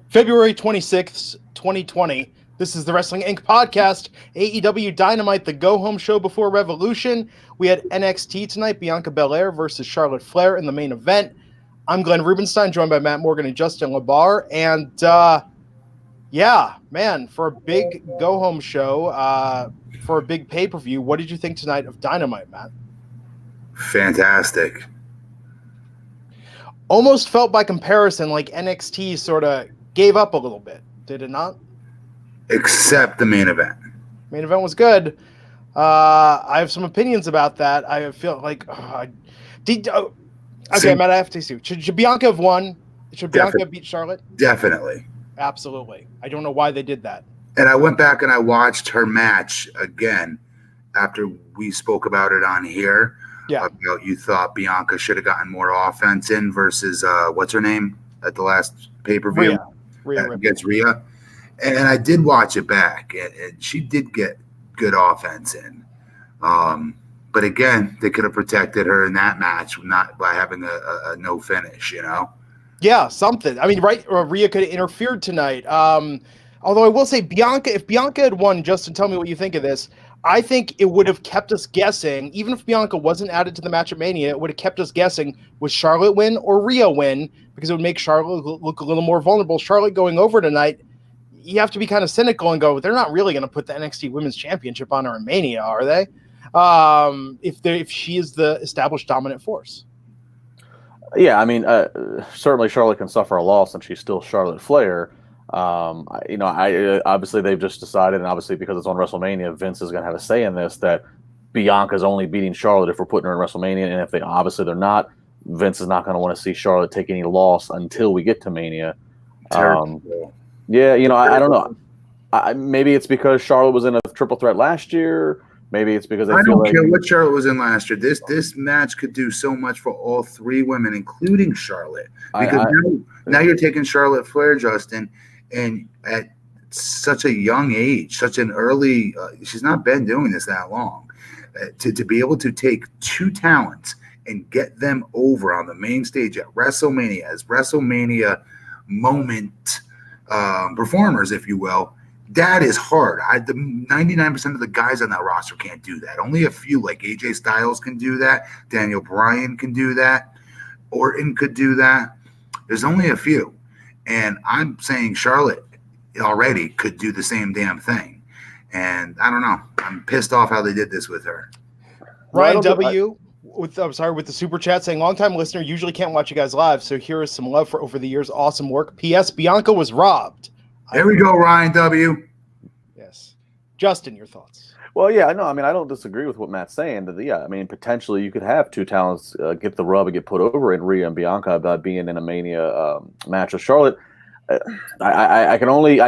February 26th, 2020. This is the Wrestling Inc. podcast, AEW Dynamite, the go-home show before Revolution. We had NXT tonight, Bianca Belair versus Charlotte Flair in the main event. I'm Glenn Rubenstein, joined by Matt Morgan and Justin LaBar. And, for a big go-home show, for a big pay-per-view, what did you think tonight of Dynamite, Matt? Fantastic. Almost felt by comparison like NXT sort of gave up a little bit, did it not? Except the main event. Main event was good. I have some opinions about that. I feel like Matt, I have to see. Should Bianca have won? Should Bianca beat Charlotte? Definitely. Absolutely. I don't know why they did that. And I went back and I watched her match again after we spoke about it on here. Yeah. About you thought Bianca should have gotten more offense in versus what's her name at the last pay-per-view? Rhea against Rhea. And I did watch it back, and she did get good offense in. But again, they could have protected her in that match, not by having a no finish, you know? Yeah, something. I mean, right, or Rhea could have interfered tonight. Although I will say, if Bianca had won, Justin, tell me what you think of this. I think it would have kept us guessing, even if Bianca wasn't added to the match at Mania, it would have kept us guessing, would Charlotte win or Rhea win? Because it would make Charlotte look a little more vulnerable. Charlotte going over tonight, you have to be kind of cynical and go, they're not really going to put the NXT Women's Championship on her in Mania, are they? If she is the established dominant force. Yeah, I mean, certainly Charlotte can suffer a loss, and she's still Charlotte Flair. Obviously they've just decided, and obviously because it's on WrestleMania, Vince is going to have a say in this, that Bianca's only beating Charlotte if we're putting her in WrestleMania, and if they're not, Vince is not going to want to see Charlotte take any loss until we get to Mania. I don't know. Maybe it's because Charlotte was in a triple threat last year. Maybe it's because I don't care what Charlotte was in last year. This match could do so much for all three women, including Charlotte. Because now you're taking Charlotte Flair, Justin, and at such a young age, such an early she's not been doing this that long. To be able to take two talents and get them over on the main stage at WrestleMania as WrestleMania moment performers, if you will, that is hard. 99% of the guys on that roster can't do that. Only a few, like AJ Styles, can do that. Daniel Bryan can do that. Orton could do that. There's only a few. And I'm saying Charlotte already could do the same damn thing. And I don't know. I'm pissed off how they did this with her. Ryan W. with the super chat saying, long-time listener, usually can't watch you guys live, so here is some love for over the years. Awesome work. P.S. Bianca was robbed. There we go, Ryan W. Yes. Justin, your thoughts? Well, yeah, no, I mean, I don't disagree with what Matt's saying. Potentially you could have two talents get the rub and get put over in Rhea and Bianca by being in a Mania match with Charlotte. I can only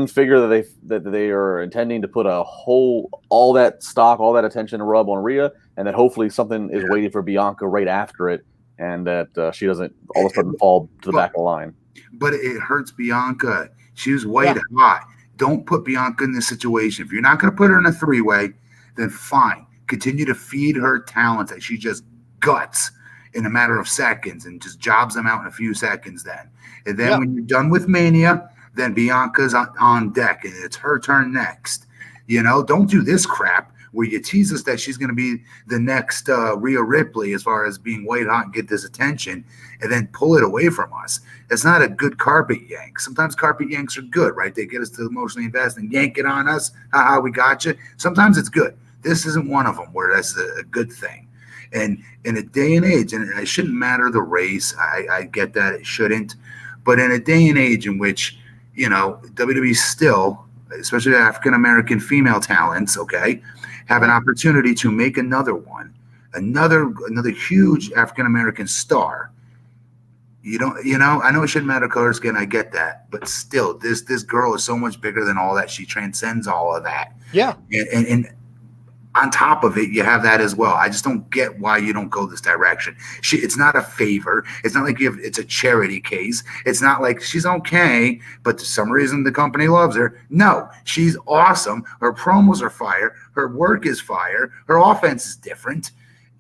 figure that they are intending to put all that stock, all that attention and rub on Rhea, and that hopefully something is waiting for Bianca right after it, and that she doesn't all of a sudden fall to the back of the line. But it hurts Bianca. She was white hot. Don't put Bianca in this situation. If you're not going to put her in a three-way, then fine. Continue to feed her talent that she just guts in a matter of seconds and just jobs them out in a few seconds then. And then when you're done with Mania, then Bianca's on deck and it's her turn next. You know, don't do this crap where you tease us that she's going to be the next Rhea Ripley as far as being white hot and get this attention and then pull it away from us. It's not a good carpet yank. Sometimes carpet yanks are good, right? They get us to emotionally invest and yank it on us. We got you. Sometimes it's good. This isn't one of them where that's a good thing. And in a day and age, and it shouldn't matter the race, I get that it shouldn't, but in a day and age in which, you know, WWE still, especially African-American female talents, have an opportunity to make another huge African-American star. I know it shouldn't matter color skin, I get that, but still, this girl is so much bigger than all that. She transcends all of that. Yeah. And on top of it, you have that as well. I just don't get why you don't go this direction. It's not a favor. It's not like it's a charity case. It's not like she's okay, but for some reason the company loves her. No, she's awesome. Her promos are fire. Her work is fire. Her offense is different.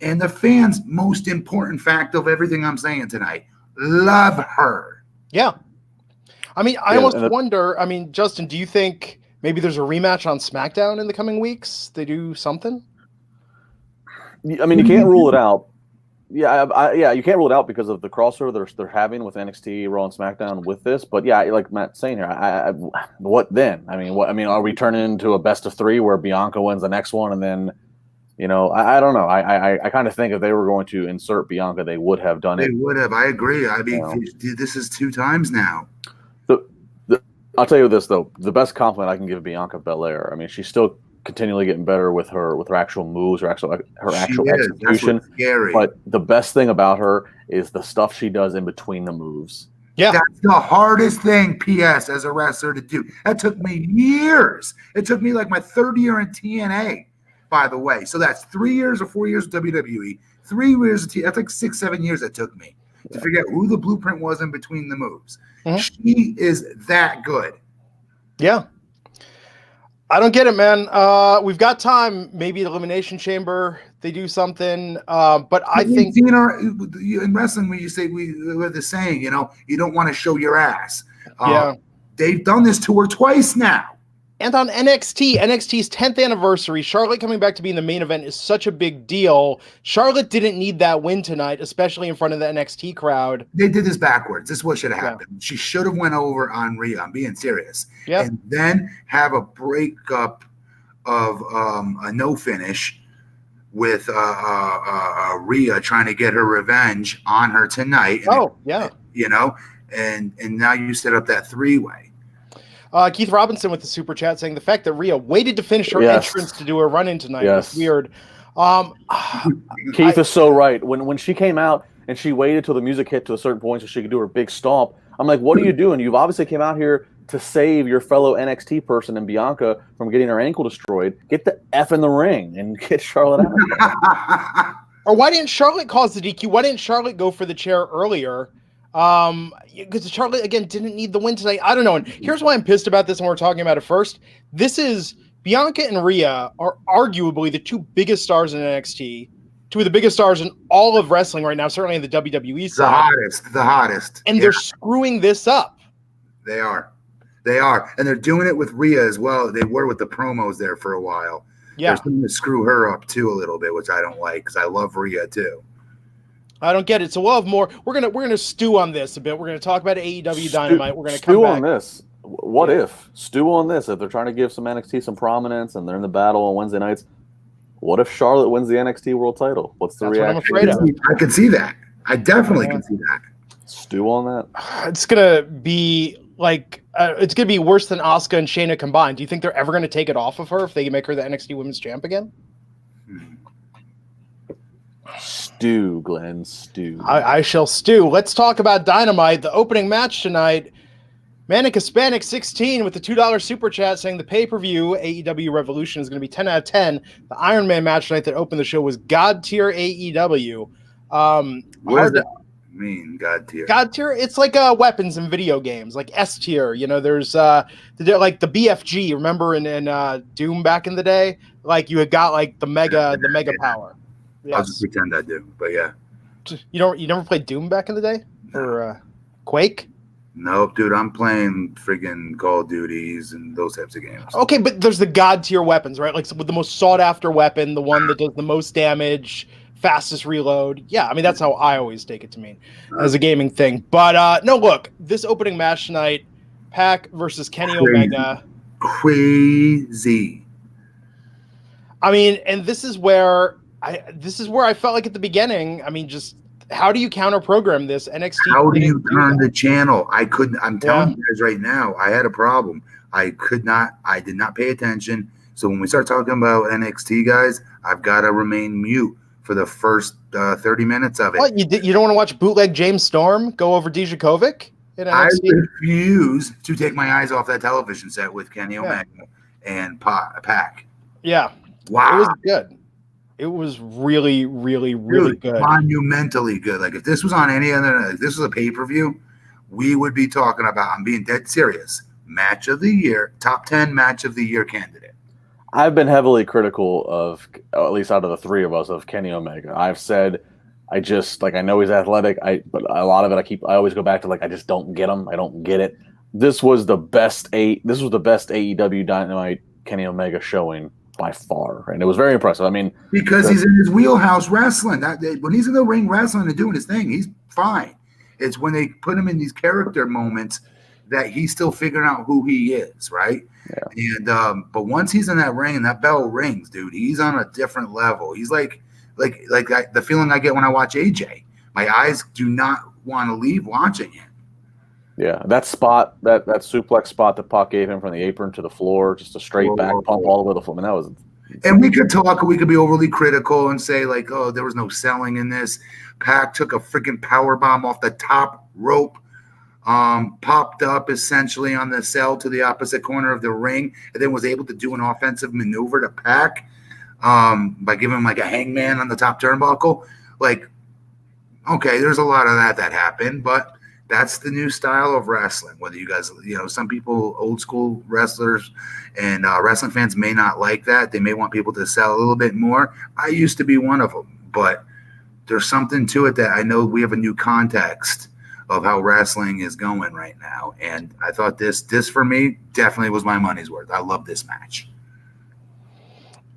And the fans, most important fact of everything I'm saying tonight, love her. Yeah. I mean, I almost wonder. I mean, Justin, do you think maybe there's a rematch on SmackDown in the coming weeks? They do something. I mean, you can't rule it out. Yeah, you can't rule it out because of the crossover they're having with NXT, Raw, and SmackDown with this. But yeah, like Matt's saying here, what then? I mean, are we turning into a best of 3 where Bianca wins the next one, and then, I don't know. I kind of think if they were going to insert Bianca, they would have done it. They would have. I agree. I mean, this is 2 times now. I'll tell you this though, the best compliment I can give Bianca Belair. I mean, she's still continually getting better with her actual moves, her actual execution. But the best thing about her is the stuff she does in between the moves. Yeah, that's the hardest thing, PS, as a wrestler to do. That took me years. It took me like my 3rd year in TNA, by the way. So that's 3 years or 4 years of WWE, 3 years of TNA. That's like 6, 7 years it took me to figure out who the blueprint was in between the moves. Mm-hmm. She is that good. Yeah. I don't get it, man. We've got time. Maybe Elimination Chamber, they do something. But I think in wrestling, when you say we're the saying, you don't want to show your ass. They've done this to her twice now. And on NXT's 10th anniversary, Charlotte coming back to be in the main event is such a big deal. Charlotte didn't need that win tonight, especially in front of the NXT crowd. They did this backwards. This is what should have happened. She should have went over on Rhea. I'm being serious. Yep. And then have a breakup of a no finish with Rhea trying to get her revenge on her tonight. And now you set up that 3-way. Keith Robinson with the super chat saying the fact that Rhea waited to finish her entrance to do her run-in tonight was weird. Keith is so right. When she came out and she waited till the music hit to a certain point so she could do her big stomp, I'm like, what are you doing? You've obviously came out here to save your fellow NXT person and Bianca from getting her ankle destroyed. Get the F in the ring and get Charlotte out. Or why didn't Charlotte cause the DQ? Why didn't Charlotte go for the chair earlier? Because Charlotte, again, didn't need the win tonight. I don't know. And here's why I'm pissed about this, and we're talking about it first. This is Bianca and Rhea are arguably the 2 biggest stars in NXT, 2 of the biggest stars in all of wrestling right now, certainly in the WWE side. The hottest. And they're screwing this up. They are. And they're doing it with Rhea as well. They were with the promos there for a while. Yeah. They're starting to screw her up too a little bit, which I don't like because I love Rhea too. I don't get it. So we'll have more. We're gonna stew on this a bit. We're gonna talk about AEW Dynamite. We're gonna stew on this. What if stew on this? If they're trying to give some NXT some prominence and they're in the battle on Wednesday nights, what if Charlotte wins the NXT World Title? What's the reaction? What I'm afraid of. I can see that. I definitely can see that. Stew on that. It's gonna be like it's gonna be worse than Asuka and Shayna combined. Do you think they're ever gonna take it off of her if they make her the NXT Women's Champ again? Stew, Glenn, stew. I shall stew. Let's talk about Dynamite. The opening match tonight. Manic Hispanic 16 with the $2 super chat saying the pay-per-view AEW Revolution is going to be 10 out of 10. The Iron Man match tonight that opened the show was God tier AEW. What does that mean, God tier? God tier, it's like weapons in video games, like S tier. There's like the BFG. Remember in Doom back in the day, like you had got like the mega power. Yes. I'll just pretend I do, but yeah. You never played Doom back in the day or Quake? Nope, dude. I'm playing friggin' Call of Duties and those types of games. Okay, but there's the God tier weapons, right? Like with the most sought after weapon, the one that does the most damage, fastest reload. Yeah, I mean that's how I always take it to mean as a gaming thing. But no, look, this opening match tonight, Pac versus Kenny Omega. Crazy. I mean, and this is where I felt like at the beginning. I mean, just how do you counter program this NXT? How do you turn the channel? I couldn't. I'm telling you guys right now, I had a problem. I did not pay attention. So when we start talking about NXT, guys, I've got to remain mute for the first 30 minutes of it. What, you don't want to watch bootleg James Storm go over Dijakovic in NXT? I refuse to take my eyes off that television set with Kenny Omega and Pac. Yeah. Wow. It was good. It was really, really, really good. Monumentally good. Like if this was on any other, if this was a pay-per-view, we would be talking about, I'm being dead serious, match of the year, top 10 match of the year candidate. I've been heavily critical of, at least out of the three of us, of Kenny Omega. I've said, I know he's athletic, but a lot of it I always go back to, like, I just don't get him. I don't get it. This was the best AEW Dynamite Kenny Omega showing by far, and it was very impressive. I mean, because he's in his wheelhouse wrestling. When he's in the ring wrestling and doing his thing, he's fine. It's when they put him in these character moments that he's still figuring out who he is, right? Yeah. And but once he's in that ring and that bell rings, dude, he's on a different level. He's like the feeling I get when I watch AJ. My eyes do not want to leave watching him. Yeah, that spot, that suplex spot that Pac gave him from the apron to the floor, just a straight back pump all the way to the floor. I mean, that was. And we could be overly critical and say like, oh, there was no selling in this. Pac took a freaking power bomb off the top rope, popped up essentially on the cell to the opposite corner of the ring, and then was able to do an offensive maneuver to Pac by giving him like a hangman on the top turnbuckle. Like, okay, there's a lot of that happened, but that's the new style of wrestling. Whether you guys, some people, old school wrestlers and wrestling fans may not like that. They may want people to sell a little bit more. I used to be one of them, but there's something to it that I know we have a new context of how wrestling is going right now. And I thought this for me definitely was my money's worth. I love this match.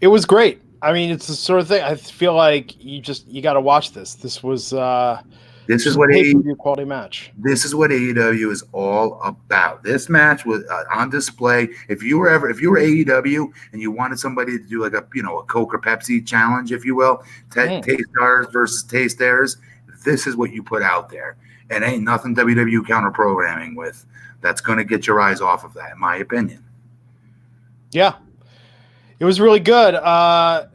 It was great. I mean, it's the sort of thing I feel like you got to watch this. This was this is what AEW quality match. This is what AEW is all about. This match was on display. If you were AEW and you wanted somebody to do like a Coke or Pepsi challenge, if you will, taste ours versus taste theirs, this is what you put out there. And ain't nothing WWE counter programming with that's going to get your eyes off of that, in my opinion. Yeah. It was really good.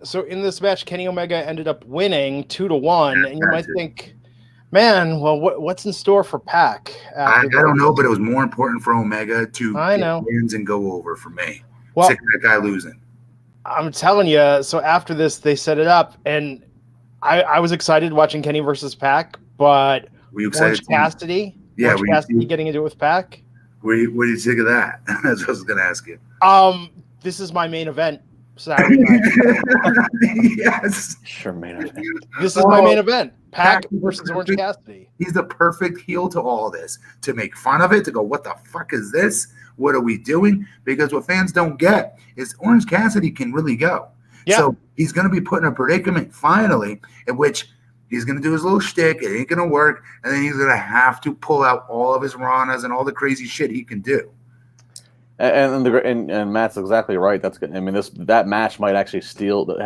So in this match, Kenny Omega ended up winning 2-1, and you might think, man, well, what's in store for Pac? I don't know, but it was more important for Omega to get wins and go over for me. Well, sick of that guy losing. I'm telling you. So after this, they set it up, and I was excited watching Kenny versus Pac, but were you excited? Orange Cassidy, yeah, Orange Cassidy getting into it with Pac. Were you sick of that? That's what I was going to ask you. This is my main event. Saturday night. Yes. Sure, main event. This is my main event. Pac versus Orange Cassidy. He's the perfect heel to all this. To make fun of it, to go, what the fuck is this? What are we doing? Because what fans don't get is Orange Cassidy can really go. Yeah. So he's going to be put in a predicament finally in which he's going to do his little shtick. It ain't going to work. And then he's going to have to pull out all of his ranas and all the crazy shit he can do. And Matt's exactly right. That's good. I mean, that match might actually steal the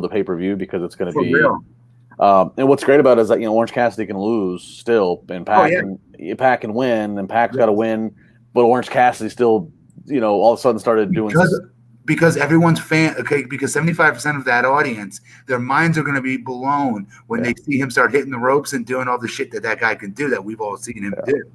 pay-per-view because it's going to be real. And what's great about it is that Orange Cassidy can lose still, and Pac can win, and Pac's got to win, but Orange Cassidy still all of a sudden started doing because everyone's because 75% of that audience, their minds are going to be blown when they see him start hitting the ropes and doing all the shit that guy can do that we've all seen him do,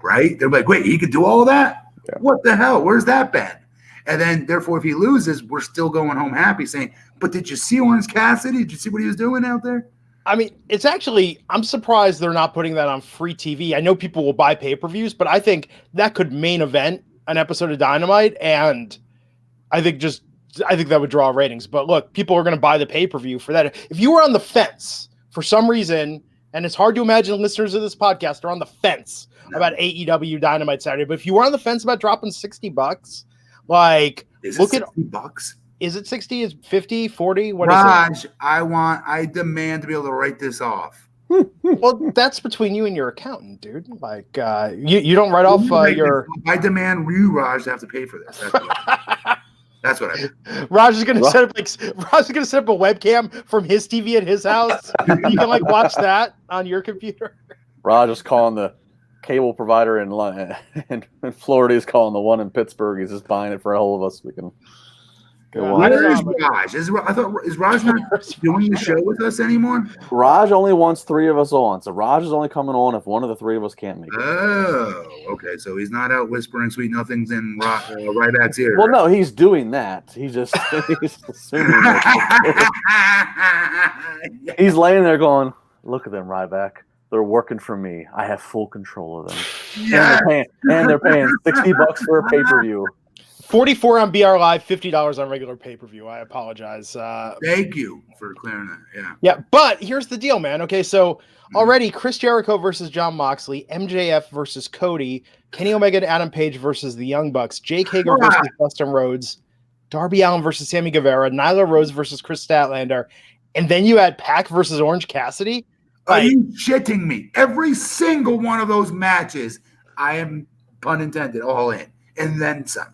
right? They're like, wait, he could do all that? Yeah. What the hell? Where's that been? And then, therefore, if he loses, we're still going home happy saying, but did you see Orange Cassidy? Did you see what he was doing out there? I mean, it's actually, I'm surprised they're not putting that on free TV. I know people will buy pay-per-views, but I think that could main event an episode of Dynamite, and I think that would draw ratings. But look, people are going to buy the pay-per-view for that. If you were on the fence for some reason, and it's hard to imagine listeners of this podcast are on the fence about AEW Dynamite Saturday, but if you were on the fence about dropping $60, like, look at $60. Is it 60? Is 50, 40? What Raj, is it? I demand to be able to write this off. Well, that's between you and your accountant, dude. Like, you don't write off your. I demand you, Raj, to have to pay for this. That's what I do. Raj is gonna set up a webcam from his TV at his house. You can watch that on your computer. Raj is calling the cable provider in Florida. He's calling the one in Pittsburgh. He's just buying it for all of us. We can. Where is Raj? Is Raj not doing the show with us anymore? Raj only wants 3 of us on, so Raj is only coming on if one of the 3 of us can't make it. Oh, okay. So he's not out whispering sweet nothings in Ryback's ear. Well, no, he's doing that. He's assuming he's laying there going, "Look at them, Ryback. They're working for me. I have full control of them." Yeah. And they're paying $60 for a pay-per-view. $44 on BR Live, $50 on regular pay-per-view. I apologize. Thank you for clearing that. Yeah. Yeah, but here's the deal, man. Okay, so already Chris Jericho versus John Moxley, MJF versus Cody, Kenny Omega and Adam Page versus the Young Bucks, Jake Hager versus Dustin Rhodes, Darby Allin versus Sammy Guevara, Nyla Rose versus Chris Statlander, and then you had Pac versus Orange Cassidy. Are you shitting me? Every single one of those matches, I am, pun intended, all in. And then some.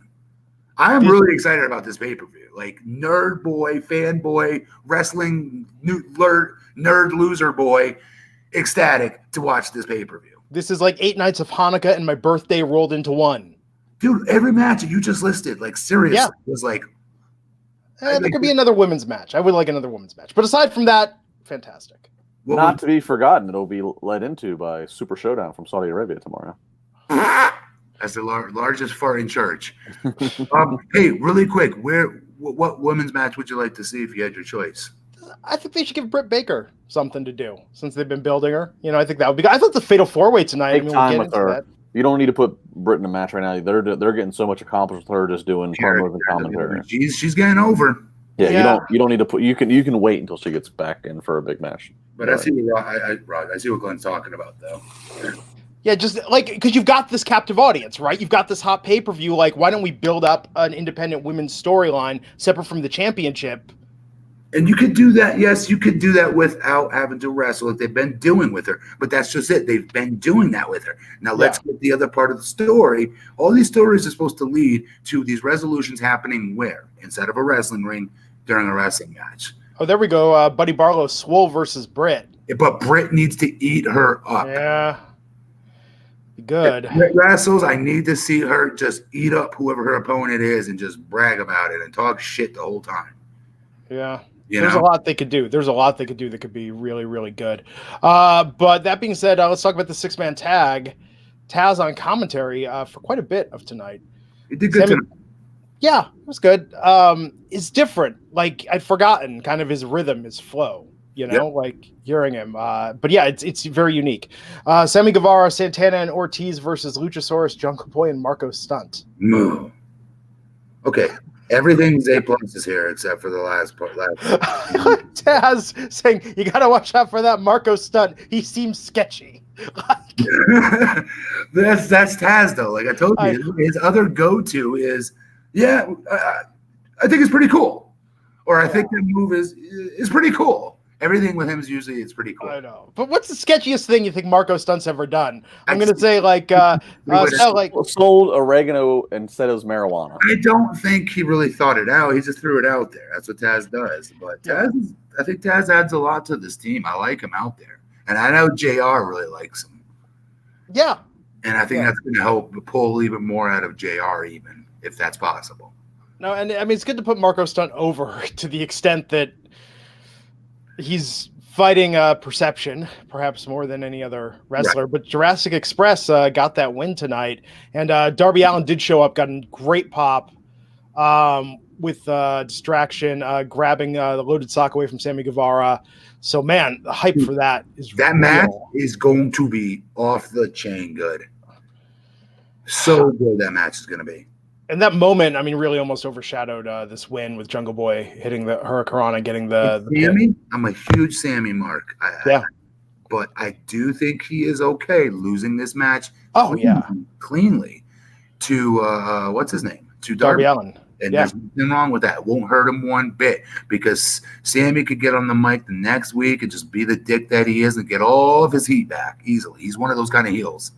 I am really excited about this pay-per-view. Like, nerd boy, fanboy, wrestling nerd loser boy, ecstatic to watch this pay-per-view. This is like 8 nights of Hanukkah and my birthday rolled into one. Dude, every match you just listed, like, seriously, was like... there could be another women's match. I would like another women's match. But aside from that, fantastic. Not to be forgotten, it'll be led into by Super Showdown from Saudi Arabia tomorrow. That's the largest fart in church. Hey, really quick, what women's match would you like to see if you had your choice? I think they should give Britt Baker something to do since they've been building her. You know, I think that would be good. I thought the Fatal 4-Way tonight. Take time with her. You don't need to put Britt in a match right now. They're getting so much accomplished with her just doing promos and commentary. She's getting over. Yeah, you don't need to put. You can wait until she gets back in for a big match. But I see what Glenn's talking about, though. Yeah, just like because you've got this captive audience, right? You've got this hot pay-per-view. Like, why don't we build up an independent women's storyline separate from the championship? And you could do that. Yes, you could do that without having to wrestle, like they've been doing with her. But that's just it. They've been doing that with her. Now let's get the other part of the story. All these stories are supposed to lead to these resolutions happening where? Instead of a wrestling ring, during a wrestling match. Oh, there we go. Buddy Barlow, Swole versus Britt. Yeah, but Britt needs to eat her up. Yeah. Good. If Britt wrestles, I need to see her just eat up whoever her opponent is and just brag about it and talk shit the whole time. Yeah. There's a lot they could do. There's a lot they could do that could be really, really good. But that being said, let's talk about the 6-man tag. Taz on commentary for quite a bit of tonight. He did good tonight. Yeah, it was good. It's different. Like, I'd forgotten kind of his rhythm, his flow, you know, like hearing him. But yeah, it's very unique. Sammy Guevara, Santana, and Ortiz versus Luchasaurus, Jungle Boy, and Marco Stunt. No. Okay. Everything's A+ is here except for the last part. Taz saying, you got to watch out for that Marco Stunt. He seems sketchy. That's Taz, though. Like I told you, his other go-to is, I think it's pretty cool. Or I think that move is pretty cool. Everything with him is usually it's pretty cool. I know. But what's the sketchiest thing you think Marco Stunt's ever done? I'm going to say sold oregano and said it was marijuana. I don't think he really thought it out. He just threw it out there. That's what Taz does. But I think Taz adds a lot to this team. I like him out there. And I know JR really likes him. Yeah. And I think that's going to help pull even more out of JR even, if that's possible. No, and I mean, it's good to put Marco Stunt over to the extent that he's fighting perception, perhaps more than any other wrestler. Right. But Jurassic Express got that win tonight. And Darby Allin did show up, got a great pop with distraction, grabbing the loaded sock away from Sammy Guevara. So, man, the hype for that is that real. match is going to be off the chain good. So good that match is going to be. And that moment, I mean, really almost overshadowed this win with Jungle Boy hitting the Hurricane and getting the Sammy. I'm a huge Sammy mark. But I do think he is okay losing this match. Cleanly to what's his name? To Darby Allin. And there's nothing wrong with that. It won't hurt him one bit because Sammy could get on the mic the next week and just be the dick that he is and get all of his heat back easily. He's one of those kind of heels.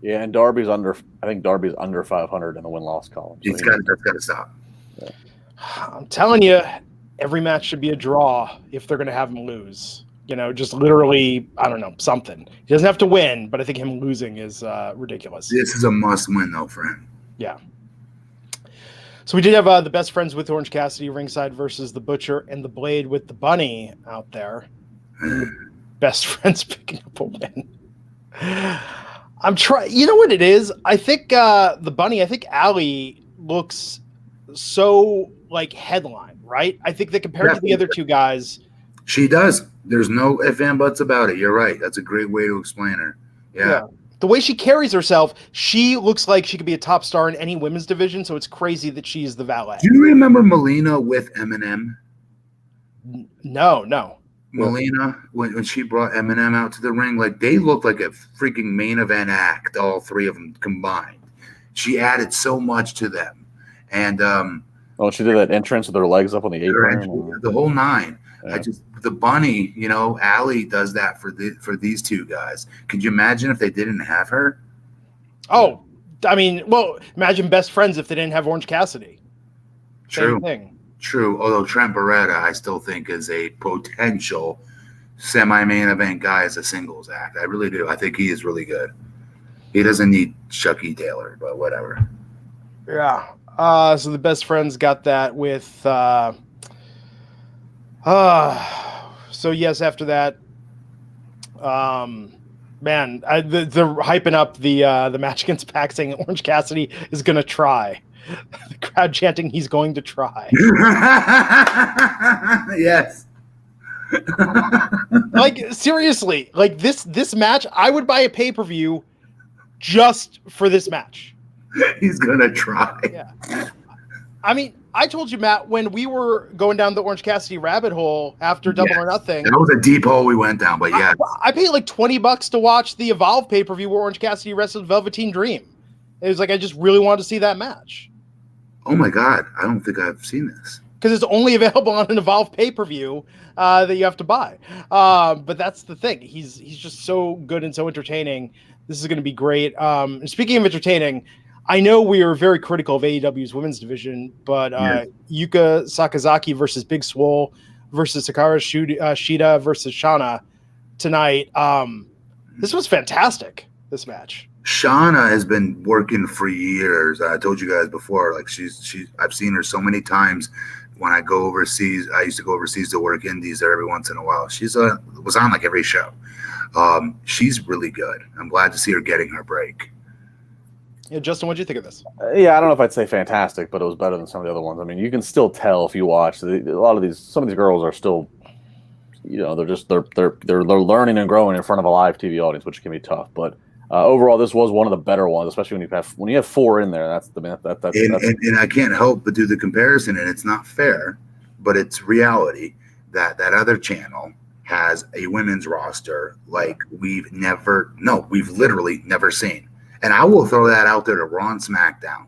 Yeah, and Darby's under 500 in the win-loss column. So that's got to stop. Yeah. I'm telling you, every match should be a draw if they're going to have him lose. You know, just literally, I don't know, something. He doesn't have to win, but I think him losing is ridiculous. This is a must-win, though, for him. Yeah. So we did have the Best Friends with Orange Cassidy ringside versus the Butcher and the Blade with the Bunny out there. Best Friends picking up a win. I'm trying. You know what it is? I think the Bunny. I think Allie looks so like headline, right? I think that compared to the other two guys, she does. There's no ifs and buts about it. You're right. That's a great way to explain her. Yeah. the way she carries herself, she looks like she could be a top star in any women's division. So it's crazy that she's the valet. Do you remember Melina with Eminem? No. Melina, when she brought Eminem out to the ring, like they looked like a freaking main event act, all three of them combined. She added so much to them. And she did that entrance with her legs up on the apron. The whole nine. Yeah. The bunny, Allie does that for these two guys. Could you imagine if they didn't have her? Oh, I mean, well, imagine Best Friends if they didn't have Orange Cassidy. True. Same thing. True. Although Trent Beretta, I still think is a potential semi-main event guy as a singles act. I really do. I think he is really good. He doesn't need Chucky Taylor, but whatever. Yeah. So the Best Friends got that with. So yes, after that, man, they're hyping up the match against Pac, saying Orange Cassidy is gonna try. The crowd chanting, "He's going to try." Yes. Like seriously, like this match, I would buy a pay-per-view just for this match. He's gonna try. Yeah. I mean, I told you, Matt, when we were going down the Orange Cassidy rabbit hole after Double or Nothing. That was a deep hole we went down, but yeah. I paid like $20 to watch the Evolve pay-per-view where Orange Cassidy wrestled Velveteen Dream. It was like I just really wanted to see that match. Oh my God, I don't think I've seen this. Because it's only available on an Evolve pay-per-view that you have to buy. But that's the thing. He's just so good and so entertaining. This is going to be great. Speaking of entertaining, I know we are very critical of AEW's women's division, but Yuka Sakazaki versus Big Swole versus Sakara Shida versus Shana tonight. This was fantastic, this match. Shauna has been working for years. I told you guys before, like I've seen her so many times when I go overseas. I used to go overseas to work indies there every once in a while. She's was on like every show. She's really good. I'm glad to see her getting her break. Yeah, Justin, what do you think of this? Yeah, I don't know if I'd say fantastic, but it was better than some of the other ones. I mean, you can still tell if you watch. Some of these girls are still, they're learning and growing in front of a live TV audience, which can be tough. But overall, this was one of the better ones, especially when you have four in there. And I can't help but do the comparison, and it's not fair, but it's reality that other channel has a women's roster like we've literally never seen. And I will throw that out there to Raw and SmackDown.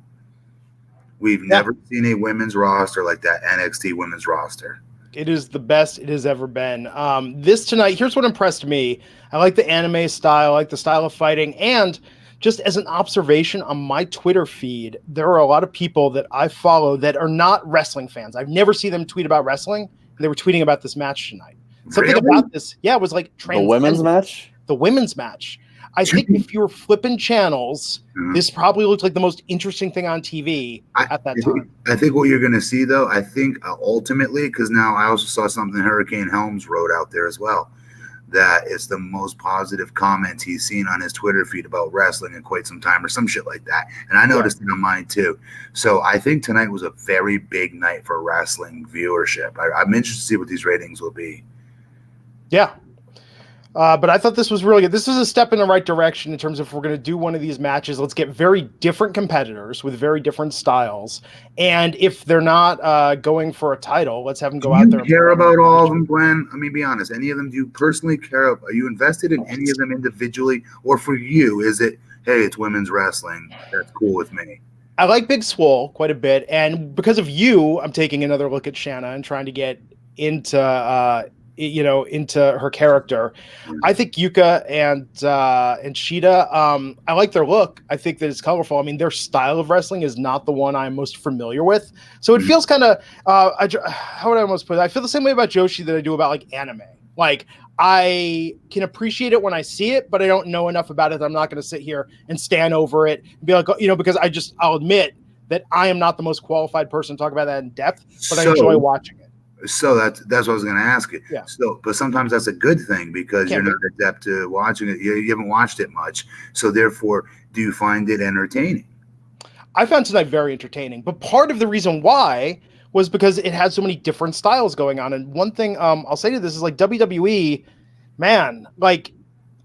We've never seen a women's roster like that NXT women's roster. It is the best it has ever been. This tonight, here's what impressed me. I like the anime style, I like the style of fighting, and just as an observation on my Twitter feed, there are a lot of people that I follow that are not wrestling fans. I've never seen them tweet about wrestling, and they were tweeting about this match tonight. Something about this, it was like the women's match? The women's match. I think if you were flipping channels, this probably looked like the most interesting thing on TV at that time. I think what you're going to see, though, ultimately, because now I also saw something Hurricane Helms wrote out there as well, that it's the most positive comments he's seen on his Twitter feed about wrestling in quite some time or some shit like that. And I noticed it on mine, too. So I think tonight was a very big night for wrestling viewership. I'm interested to see what these ratings will be. Yeah. But I thought this was really good. This was a step in the right direction in terms of if we're going to do one of these matches, let's get very different competitors with very different styles. And if they're not going for a title, let's have them go out there. Do you care about all of them, Glenn? I mean, be honest. Any of them do you personally care about? Are you invested in any of them individually? Or for you, is it, hey, it's women's wrestling. That's cool with me. I like Big Swole quite a bit. And because of you, I'm taking another look at Shanna and trying to get into her character. I think Yuka and Shida, I like their look. I think that it's colorful. I mean, their style of wrestling is not the one I'm most familiar with. So it feels kind of, how would I almost put it? I feel the same way about Joshi that I do about like anime. Like I can appreciate it when I see it, but I don't know enough about it. I'm not going to sit here and stand over it and be like, because I'll admit that I am not the most qualified person to talk about that in depth, but I enjoy watching it. So that's what I was going to ask you. Yeah. So, but sometimes that's a good thing because you're not adept to watching it. You haven't watched it much. So therefore, do you find it entertaining? I found tonight very entertaining, but part of the reason why was because it had so many different styles going on. And one thing I'll say to this is like WWE, man, like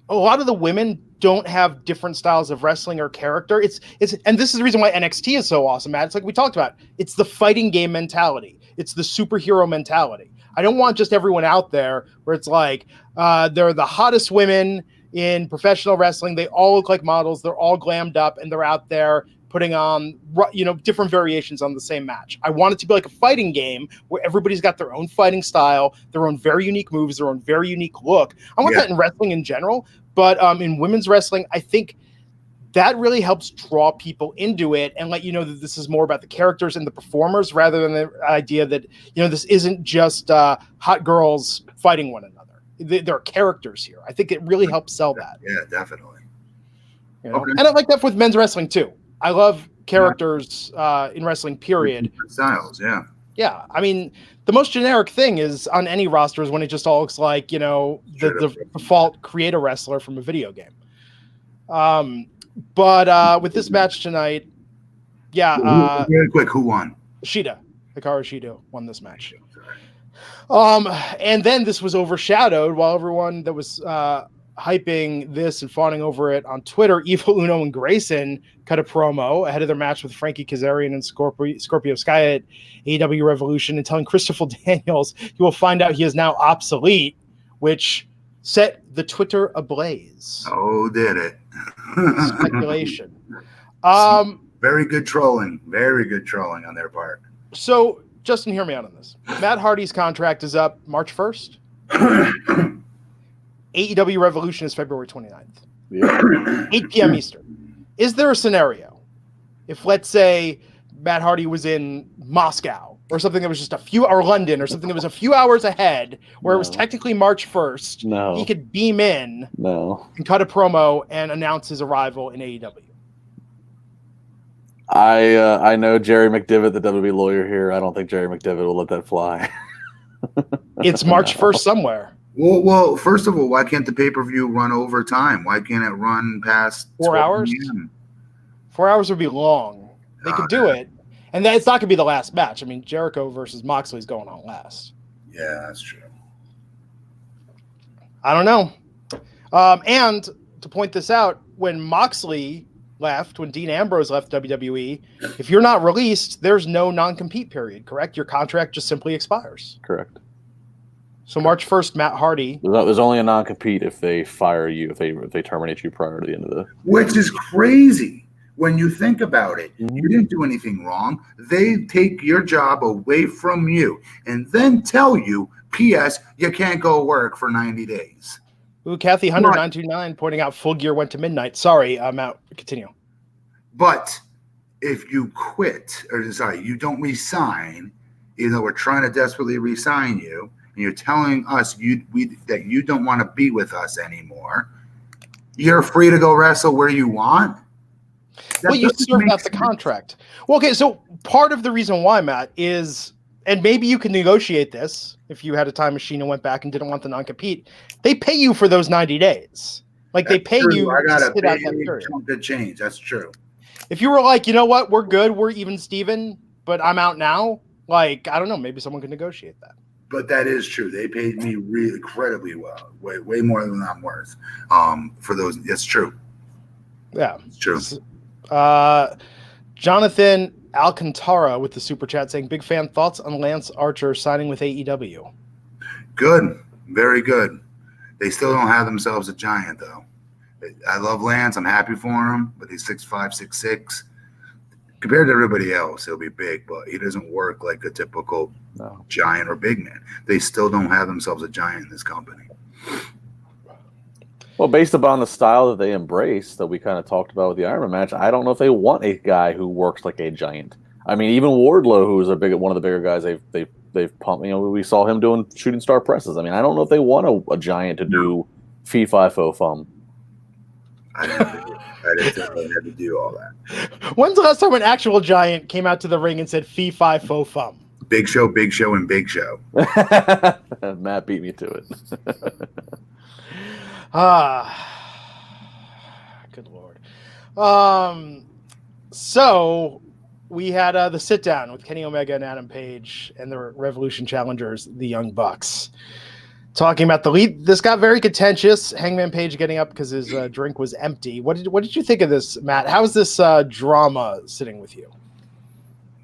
a lot of the women don't have different styles of wrestling or character. It's and this is the reason why NXT is so awesome, Matt. It's like we talked about. It's the fighting game mentality. It's the superhero mentality. I don't want just everyone out there where it's like they're the hottest women in professional wrestling. They all look like models. They're all glammed up, and they're out there putting on, different variations on the same match. I want it to be like a fighting game where everybody's got their own fighting style, their own very unique moves, their own very unique look. I want that in wrestling in general, but in women's wrestling, I think that really helps draw people into it and let you know that this is more about the characters and the performers rather than the idea that, this isn't just hot girls fighting one another. There are characters here. I think it really helps sell that. Yeah, definitely. Okay. And I like that with men's wrestling too. I love characters in wrestling, period. Styles, yeah. Yeah. I mean, the most generic thing is on any roster is when it just all looks like, the default create a wrestler from a video game. But with this match tonight, really quick, who won? Hikaru Shida won this match. And then this was overshadowed while everyone that was hyping this and fawning over it on Twitter. Evil Uno and Grayson cut a promo ahead of their match with Frankie Kazarian and Scorpio Sky at AEW Revolution and telling Christopher Daniels he will find out he is now obsolete, which set the Twitter ablaze. Oh, did it? Speculation. Very good trolling. Very good trolling on their part. So, Justin, hear me out on this. Matt Hardy's contract is up March 1st. AEW Revolution is February 29th. Yeah. 8 p.m. Eastern. Is there a scenario if, let's say, Matt Hardy was in Moscow or something that was just or London or something that was a few hours ahead where it was technically March 1st, he could beam in and cut a promo and announce his arrival in AEW? I know Jerry McDivitt, the WWE lawyer here. I don't think Jerry McDivitt will let that fly. It's March 1st somewhere. Well, first of all, why can't the pay-per-view run over time? Why can't it run past 4 hours? 4 hours would be long. They could do it. And it's not going to be the last match. I mean, Jericho versus Moxley is going on last. Yeah, that's true. I don't know. And to point this out, when Moxley left, when Dean Ambrose left WWE, if you're not released, there's no non-compete period, correct? Your contract just simply expires. Correct. So March 1st, Matt Hardy. There's only a non-compete if they fire you, if they terminate you prior to the end of the... Which is crazy when you think about it. Mm-hmm. You didn't do anything wrong. They take your job away from you and then tell you, P.S., you can't go work for 90 days. Ooh, Kathy 100-929 pointing out Full Gear went to midnight. Sorry, Matt, continue. But if you quit, you don't resign, even though we're trying to desperately resign you, and you're telling us that you don't want to be with us anymore, you're free to go wrestle where you want? Well, you served out the contract. Well, okay, so part of the reason why, Matt, is, and maybe you can negotiate this if you had a time machine and went back and didn't want the non-compete, they pay you for those 90 days. Like, they pay you to sit out that period. Chunk of change. That's true. If you were like, you know what, we're good, we're even Steven, but I'm out now, like, I don't know, maybe someone could negotiate that. But that is true. They paid me really incredibly well, way more than I'm worth. For those, it's true. Yeah, it's true. Jonathan Alcantara with the super chat saying, "Big fan, thoughts on Lance Archer signing with AEW?" Good, very good. They still don't have themselves a giant though. I love Lance. I'm happy for him, but he's 6'5", 6'6". Compared to everybody else, he'll be big, but he doesn't work like a typical giant or big man. They still don't have themselves a giant in this company. Well, based upon the style that they embrace that we kind of talked about with the Iron Man match, I don't know if they want a guy who works like a giant. I mean, even Wardlow, who is one of the bigger guys they've pumped. You know, we saw him doing shooting star presses. I mean, I don't know if they want a giant to do fee fi fo fum. I didn't think they had to do all that. When's the last time an actual giant came out to the ring and said fee fi fo fum? Big Show, and Big Show. Matt beat me to it. Good Lord. So we had the sit down with Kenny Omega and Adam Page and the Revolution challengers, the Young Bucks. Talking about the lead, this got very contentious. Hangman Page getting up because his drink was empty. What did you think of this, Matt? How is this drama sitting with you?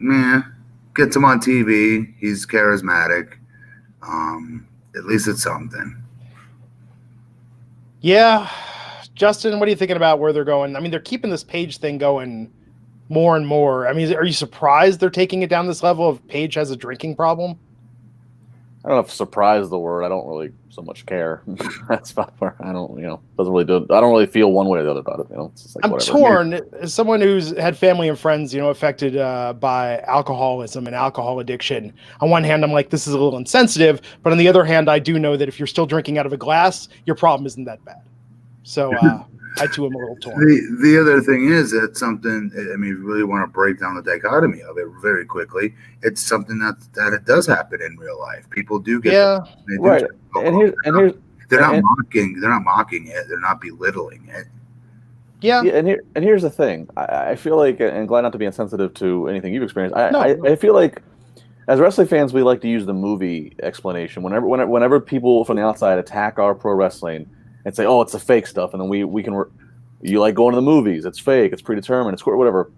Yeah, gets him on TV. He's charismatic. At least it's something. Yeah. Justin, what are you thinking about where they're going? I mean, they're keeping this Page thing going more and more. I mean, are you surprised they're taking it down this level of Page has a drinking problem? I don't know if surprise is the word. I don't really so much care. That's about where I don't, doesn't really do. I don't really feel one way or the other about it. It's just like, I'm whatever. torn. As someone who's had family and friends, affected by alcoholism and alcohol addiction. On one hand, I'm like, this is a little insensitive, but on the other hand, I do know that if you're still drinking out of a glass, your problem isn't that bad. So I too am a little torn. The other thing is that something. I mean, if you really want to break down the dichotomy of it very quickly, it's something that it does happen in real life. People do get right. And they're not mocking it. They're not belittling it. Yeah. And here's the thing. I feel like, and glad not to be insensitive to anything you've experienced. I feel like as wrestling fans, we like to use the movie explanation whenever people from the outside attack our pro wrestling and say, "Oh, it's the fake stuff," and then we can you like going to the movies? It's fake. It's predetermined. It's whatever.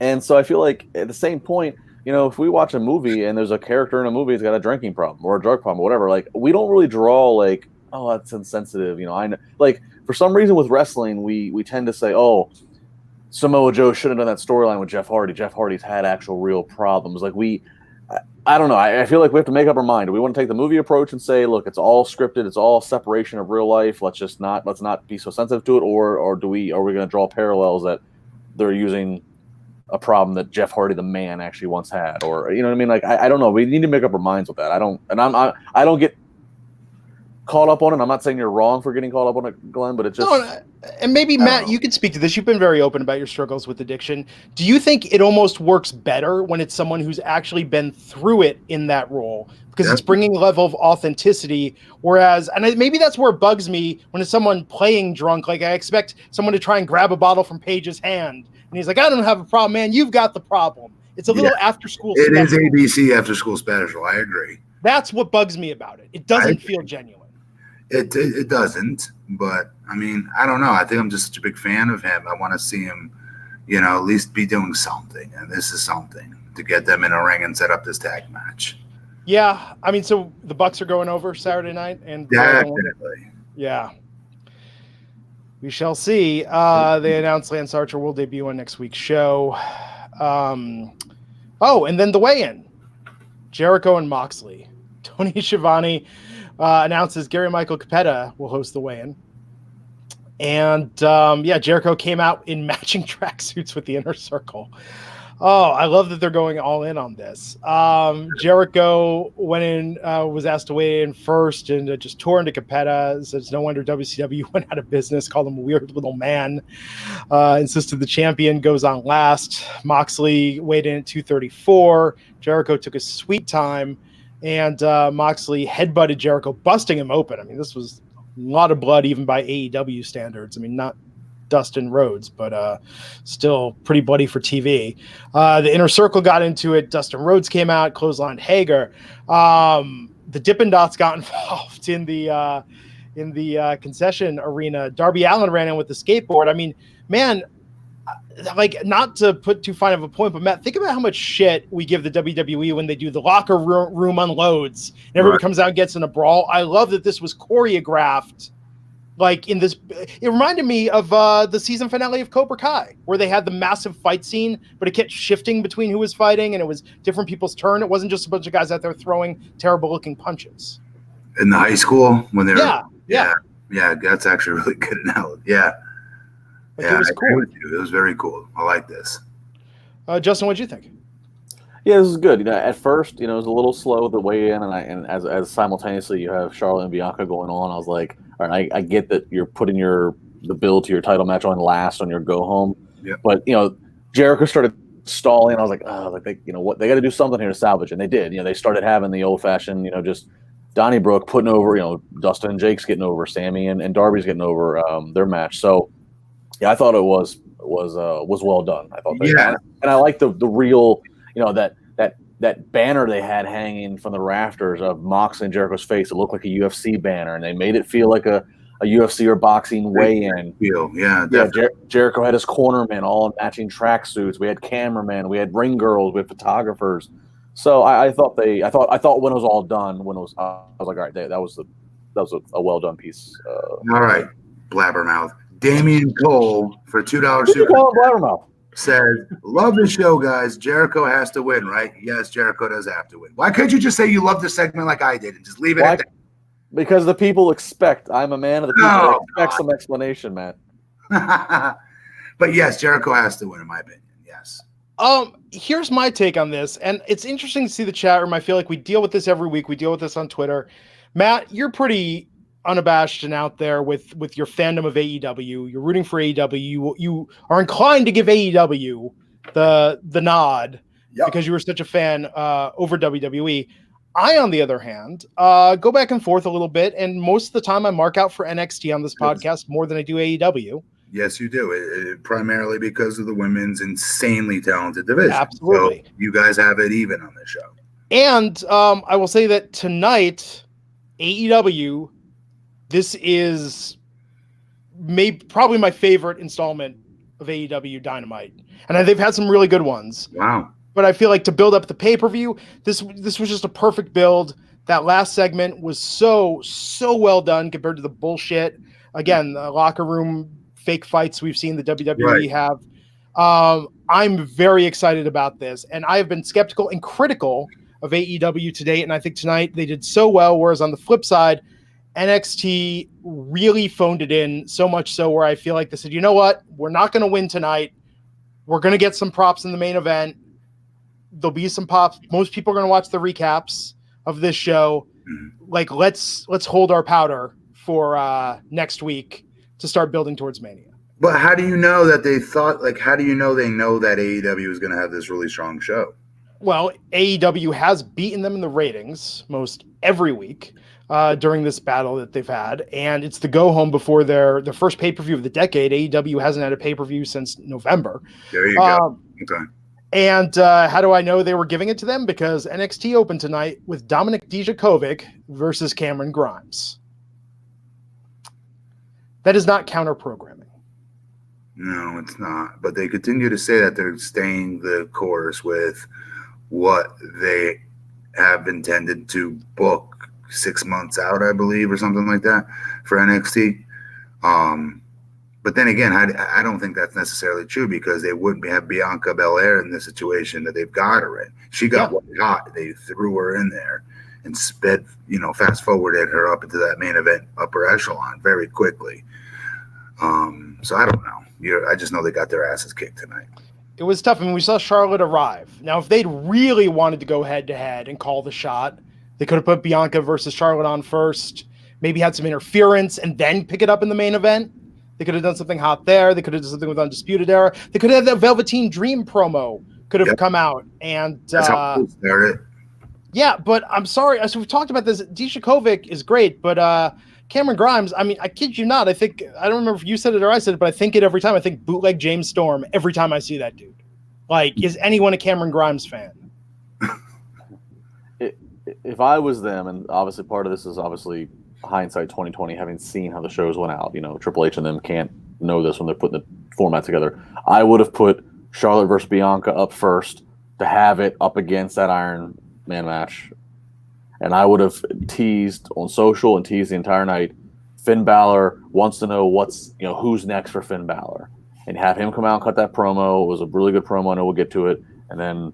And so I feel like at the same point, if we watch a movie and there's a character in a movie that's got a drinking problem or a drug problem or whatever, like we don't really draw like, oh, that's insensitive. I know, like for some reason with wrestling, we tend to say, oh, Samoa Joe shouldn't have done that storyline with Jeff Hardy. Jeff Hardy's had actual real problems. Like I don't know. I feel like we have to make up our mind. Do we want to take the movie approach and say, look, it's all scripted, it's all separation of real life. Let's not be so sensitive to it, or are we going to draw parallels that they're using a problem that Jeff Hardy, the man, actually once had, or you know what I mean? Like I don't know. We need to make up our minds with that. I don't get caught up on it. I'm not saying you're wrong for getting caught up on it, Glenn, but it just. No, and maybe Matt, you can speak to this. You've been very open about your struggles with addiction. Do you think it almost works better when it's someone who's actually been through it in that role? Because it's bringing a level of authenticity. Whereas, and maybe that's where it bugs me when it's someone playing drunk. Like I expect someone to try and grab a bottle from Page's hand. And he's like, I don't have a problem, man. You've got the problem. It's a little after school special. It is ABC after school special. I agree. That's what bugs me about it. It doesn't feel genuine. It doesn't, but I mean, I don't know. I think I'm just such a big fan of him. I want to see him, at least be doing something. And this is something to get them in a ring and set up this tag match. Yeah. I mean, so the Bucks are going over Saturday night. And definitely. Yeah. We shall see. They announced Lance Archer will debut on next week's show. And then the weigh-in. Jericho and Moxley. Tony Schiavone announces Gary Michael Capetta will host the weigh-in. And, Jericho came out in matching tracksuits with the Inner Circle. Oh, I love that they're going all in on this. Jericho went in, was asked to weigh in first and just tore into Capetta. Says no wonder WCW went out of business, called him a weird little man. Insisted the champion goes on last. Moxley weighed in at 234. Jericho took a sweet time. And Moxley headbutted Jericho, busting him open. I mean, this was a lot of blood, even by AEW standards. I mean, not Dustin Rhodes, but still pretty bloody for TV. The Inner Circle got into it. Dustin Rhodes came out, clotheslined Hager. The Dippin' Dots got involved in the concession arena. Darby Allin ran in with the skateboard. I mean, man, like, not to put too fine of a point, but Matt, think about how much shit we give the WWE when they do the locker room unloads and everybody comes out and gets in a brawl. I love that this was choreographed. Like in this, it reminded me of the season finale of Cobra Kai, where they had the massive fight scene, but it kept shifting between who was fighting, and it was different people's turn. It wasn't just a bunch of guys out there throwing terrible-looking punches. In the high school, when they were, yeah, that's actually really good analogy. Yeah, it was cool. It was very cool. I like this. Justin, what did you think? Yeah, this is good. At first, it was a little slow the way in, and as simultaneously you have Charlotte and Bianca going on, I was like, all right, I get that you're putting the build to your title match on last on your go home, but Jericho started stalling. I was like, what? They got to do something here to salvage, and they did. They started having the old fashioned, just Donnybrook putting over, Dustin and Jake's getting over, Sammy and Darby's getting over their match. So yeah, I thought it was well done. I thought, and I like the real, that that banner they had hanging from the rafters of Moxley and Jericho's face. It looked like a UFC banner, and they made it feel like a UFC or boxing weigh-in. Yeah, Jericho had his cornermen all in matching tracksuits. We had cameramen, we had ring girls, we had photographers. So I thought when it was all done, I was like, all right, that was a well done piece. All right, blabbermouth. Damian Cole for $2 super blabbermouth says, "Love the show, guys. Jericho has to win, right? Yes, Jericho does have to win. Why couldn't you just say you love the segment like I did and just leave it at that? Because the people expect. I'm a man of the people. Oh, expect some explanation, Matt. But yes, Jericho has to win, in my opinion. Yes. Here's my take on this, and it's interesting to see the chat room. I feel like we deal with this every week. We deal with this on Twitter. Matt, you're pretty unabashed and out there with your fandom of AEW. You're rooting for AEW. You are inclined to give AEW the nod because you were such a fan over WWE. I, on the other hand, go back and forth a little bit, and most of the time I mark out for NXT on this podcast more than I do AEW. Yes, you do. Primarily because of the women's insanely talented division. Absolutely. So you guys have it even on this show. And I will say that tonight, AEW, this is probably my favorite installment of AEW Dynamite. And they've had some really good ones. Wow. But I feel like to build up the pay-per-view, this was just a perfect build. That last segment was so well done compared to the bullshit. Again, the locker room fake fights we've seen the WWE have. I'm very excited about this, and I have been skeptical and critical of AEW to date, and I think tonight they did so well, whereas on the flip side, NXT really phoned it in, so much so where I feel like they said, you know what, we're not going to win tonight. We're going to get some props in the main event. There'll be some pops. Most people are going to watch the recaps of this show. Like, let's hold our powder for next week to start building towards Mania. But how do you know that they thought, like, how do you know they know that AEW is going to have this really strong show? Well, AEW has beaten them in the ratings most every week during this battle that they've had, and it's the go-home before their first pay-per-view of the decade. AEW hasn't had a pay-per-view since November. There you go. Okay. And how do I know they were giving it to them? Because NXT opened tonight with Dominik Dijakovic versus Cameron Grimes. That is not counter-programming. No, it's not. But they continue to say that they're staying the course with what they have intended to book 6 months out, I believe, or something like that for NXT. But then again, I don't think that's necessarily true because they wouldn't have Bianca Belair in the situation that they've got her in. She got white hot. They threw her in there and fast forwarded her up into that main event upper echelon very quickly. So I don't know. I just know they got their asses kicked tonight. It was tough. I mean, we saw Charlotte arrive. Now, if they'd really wanted to go head-to-head and call the shot, they could have put Bianca versus Charlotte on first, maybe had some interference, and then pick it up in the main event. They could have done something hot there. They could have done something with Undisputed Era. They could have had that Velveteen Dream promo could have come out. And that's how it started. Yeah, but I'm sorry. So we've talked about this. Dijakovic is great, but Cameron Grimes, I mean, I kid you not. I don't remember if you said it or I said it, but I think it every time. I think bootleg James Storm every time I see that dude. Like, is anyone a Cameron Grimes fan? If I was them, and obviously part of this is obviously hindsight 2020, having seen how the shows went out, Triple H and them can't know this when they're putting the format together. I would have put Charlotte versus Bianca up first to have it up against that Iron Man match. And I would have teased on social and teased the entire night. Finn Balor wants to know who's next for Finn Balor, and have him come out and cut that promo. It was a really good promo. I know we'll get to it. And then,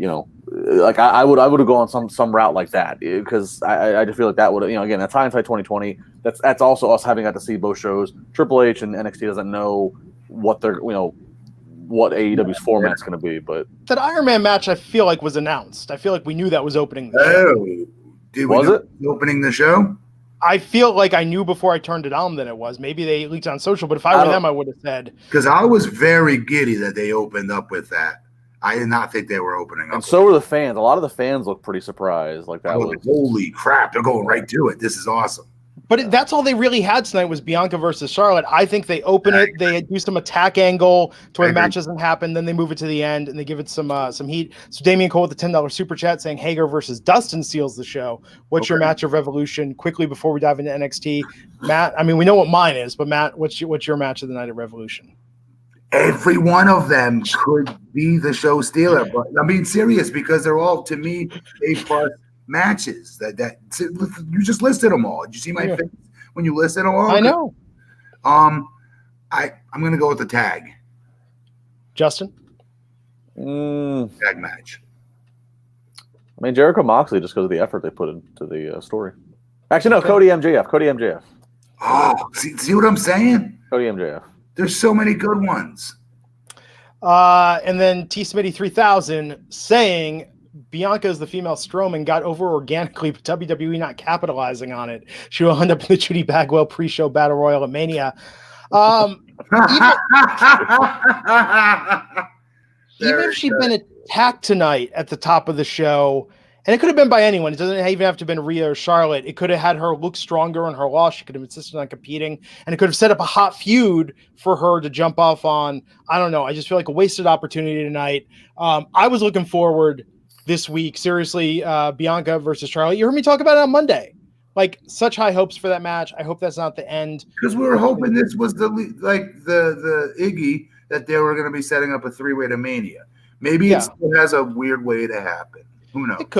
I would have gone some route like that because I just feel like that would, again, that's hindsight 2020. That's also us having got to see both shows. Triple H and NXT doesn't know what they're, what AEW's format's going to be, but that Iron Man match I feel like was announced. I feel like we knew that was opening the show. Was it opening the show? I feel like I knew before I turned it on that it was. Maybe they leaked on social, but if I were them, I would have said. Because I was very giddy that they opened up with that. I did not think they were opening up. And so were the fans. A lot of the fans looked pretty surprised. Like that was holy crap! They're going right to it. This is awesome. But that's all they really had tonight was Bianca versus Charlotte. I think they open it, they do some attack angle to where the match doesn't happen, then they move it to the end and they give it some heat. So Damian Cole with the $10 super chat saying Hager versus Dustin seals the show. What's your match of Revolution? Quickly before we dive into NXT, Matt. I mean, we know what mine is, but Matt, what's your match of the night at Revolution? Every one of them could be the show stealer, but I'm being serious because they're all, to me, A+ matches. That you just listed them all. Did you see my face when you listed them all? I know. I'm gonna go with the tag. Justin? Tag match. I mean, Jericho Moxley, just because of the effort they put into the story. Actually, no, Cody MJF. Oh, see what I'm saying? Cody MJF. There's so many good ones. And then T Smitty 3000 saying Bianca is the female Strowman, got over organically, but WWE not capitalizing on it. She will end up in the Judy Bagwell pre-show Battle Royal at Mania. Even if she'd been attacked tonight at the top of the show, and it could have been by anyone. It doesn't even have to have been Rhea or Charlotte. It could have had her look stronger in her loss. She could have insisted on competing, and it could have set up a hot feud for her to jump off on. I don't know. I just feel like a wasted opportunity tonight. I was looking forward this week. Seriously, Bianca versus Charlotte. You heard me talk about it on Monday. Like, such high hopes for that match. I hope that's not the end. Because we were hoping this was the Iggy that they were going to be setting up a 3-way to Mania. Maybe it still has a weird way to happen. Who knows? It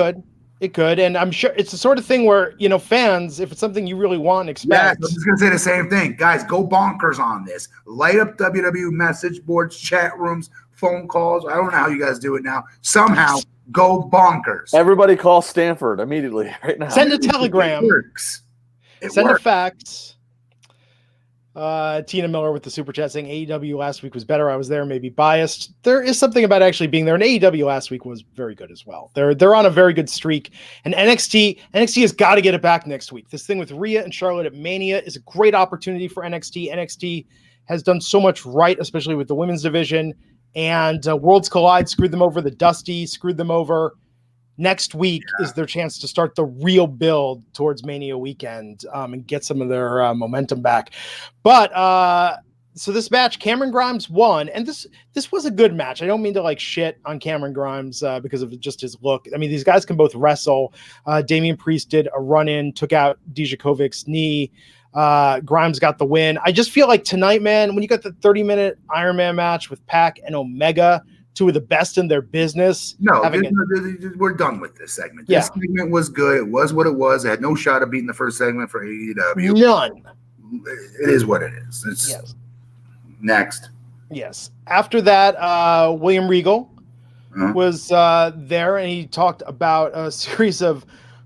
could. And I'm sure it's the sort of thing where, fans, if it's something you really want and expect. Yeah, I'm just going to say the same thing. Guys, go bonkers on this. Light up WWE message boards, chat rooms, phone calls. I don't know how you guys do it now. Somehow, go bonkers. Everybody call Stanford immediately right now. Send a telegram. It works. Send a fax. Tina Miller with the super chat saying AEW last week was better. I was there, maybe biased. There is something about actually being there, and AEW last week was very good as well. They're on a very good streak, and NXT has got to get it back next week. This thing with Rhea and Charlotte at Mania is a great opportunity for NXT. NXT has done so much right, especially with the women's division, and Worlds Collide screwed them over. The Dusty screwed them over. Next week is their chance to start the real build towards Mania weekend and get some of their momentum back. But so this match, Cameron Grimes won, and this was a good match. I don't mean to shit on Cameron Grimes because of just his look. I mean, these guys can both wrestle. Damian Priest did a run-in, took out Dijakovic's knee. Grimes got the win. I just feel like tonight, man, when you got the 30-minute Iron Man match with Pac and Omega, two of the best in their business. No, we're done with this segment. This segment was good. It was what it was. It had no shot of beating the first segment for AEW. None. It is what it is. It's next. Yes. After that, William Regal was there, and he talked about a series of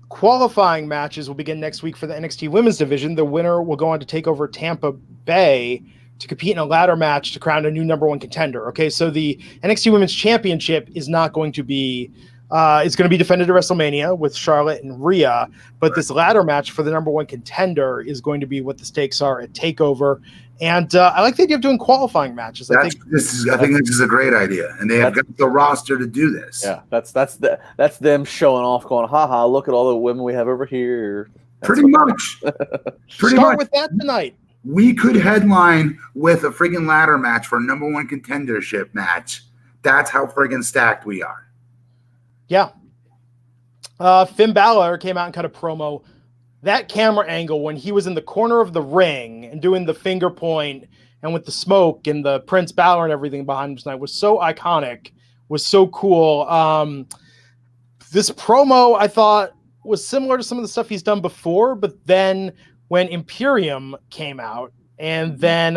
qualifying matches will begin next week for the NXT Women's Division. The winner will go on to take over Tampa Bay to compete in a ladder match to crown a new number one contender. Okay, so the NXT Women's Championship is not going to be it's going to be defended at WrestleMania with Charlotte and Rhea, but this ladder match for the number one contender is going to be what the stakes are at TakeOver. And I like the idea of doing qualifying matches. I think this is a great idea, and they have got the roster to do this. Yeah, that's them showing off, going, haha, look at all the women we have over here. Pretty much. Start with that tonight. We could headline with a friggin' ladder match for a number one contendership match. That's how friggin' stacked we are. Yeah. Finn Balor came out and cut a promo. That camera angle when he was in the corner of the ring and doing the finger point and with the smoke and the Prince Balor and everything behind him tonight was so iconic, was so cool. This promo, I thought, was similar to some of the stuff he's done before, but then when Imperium came out, and then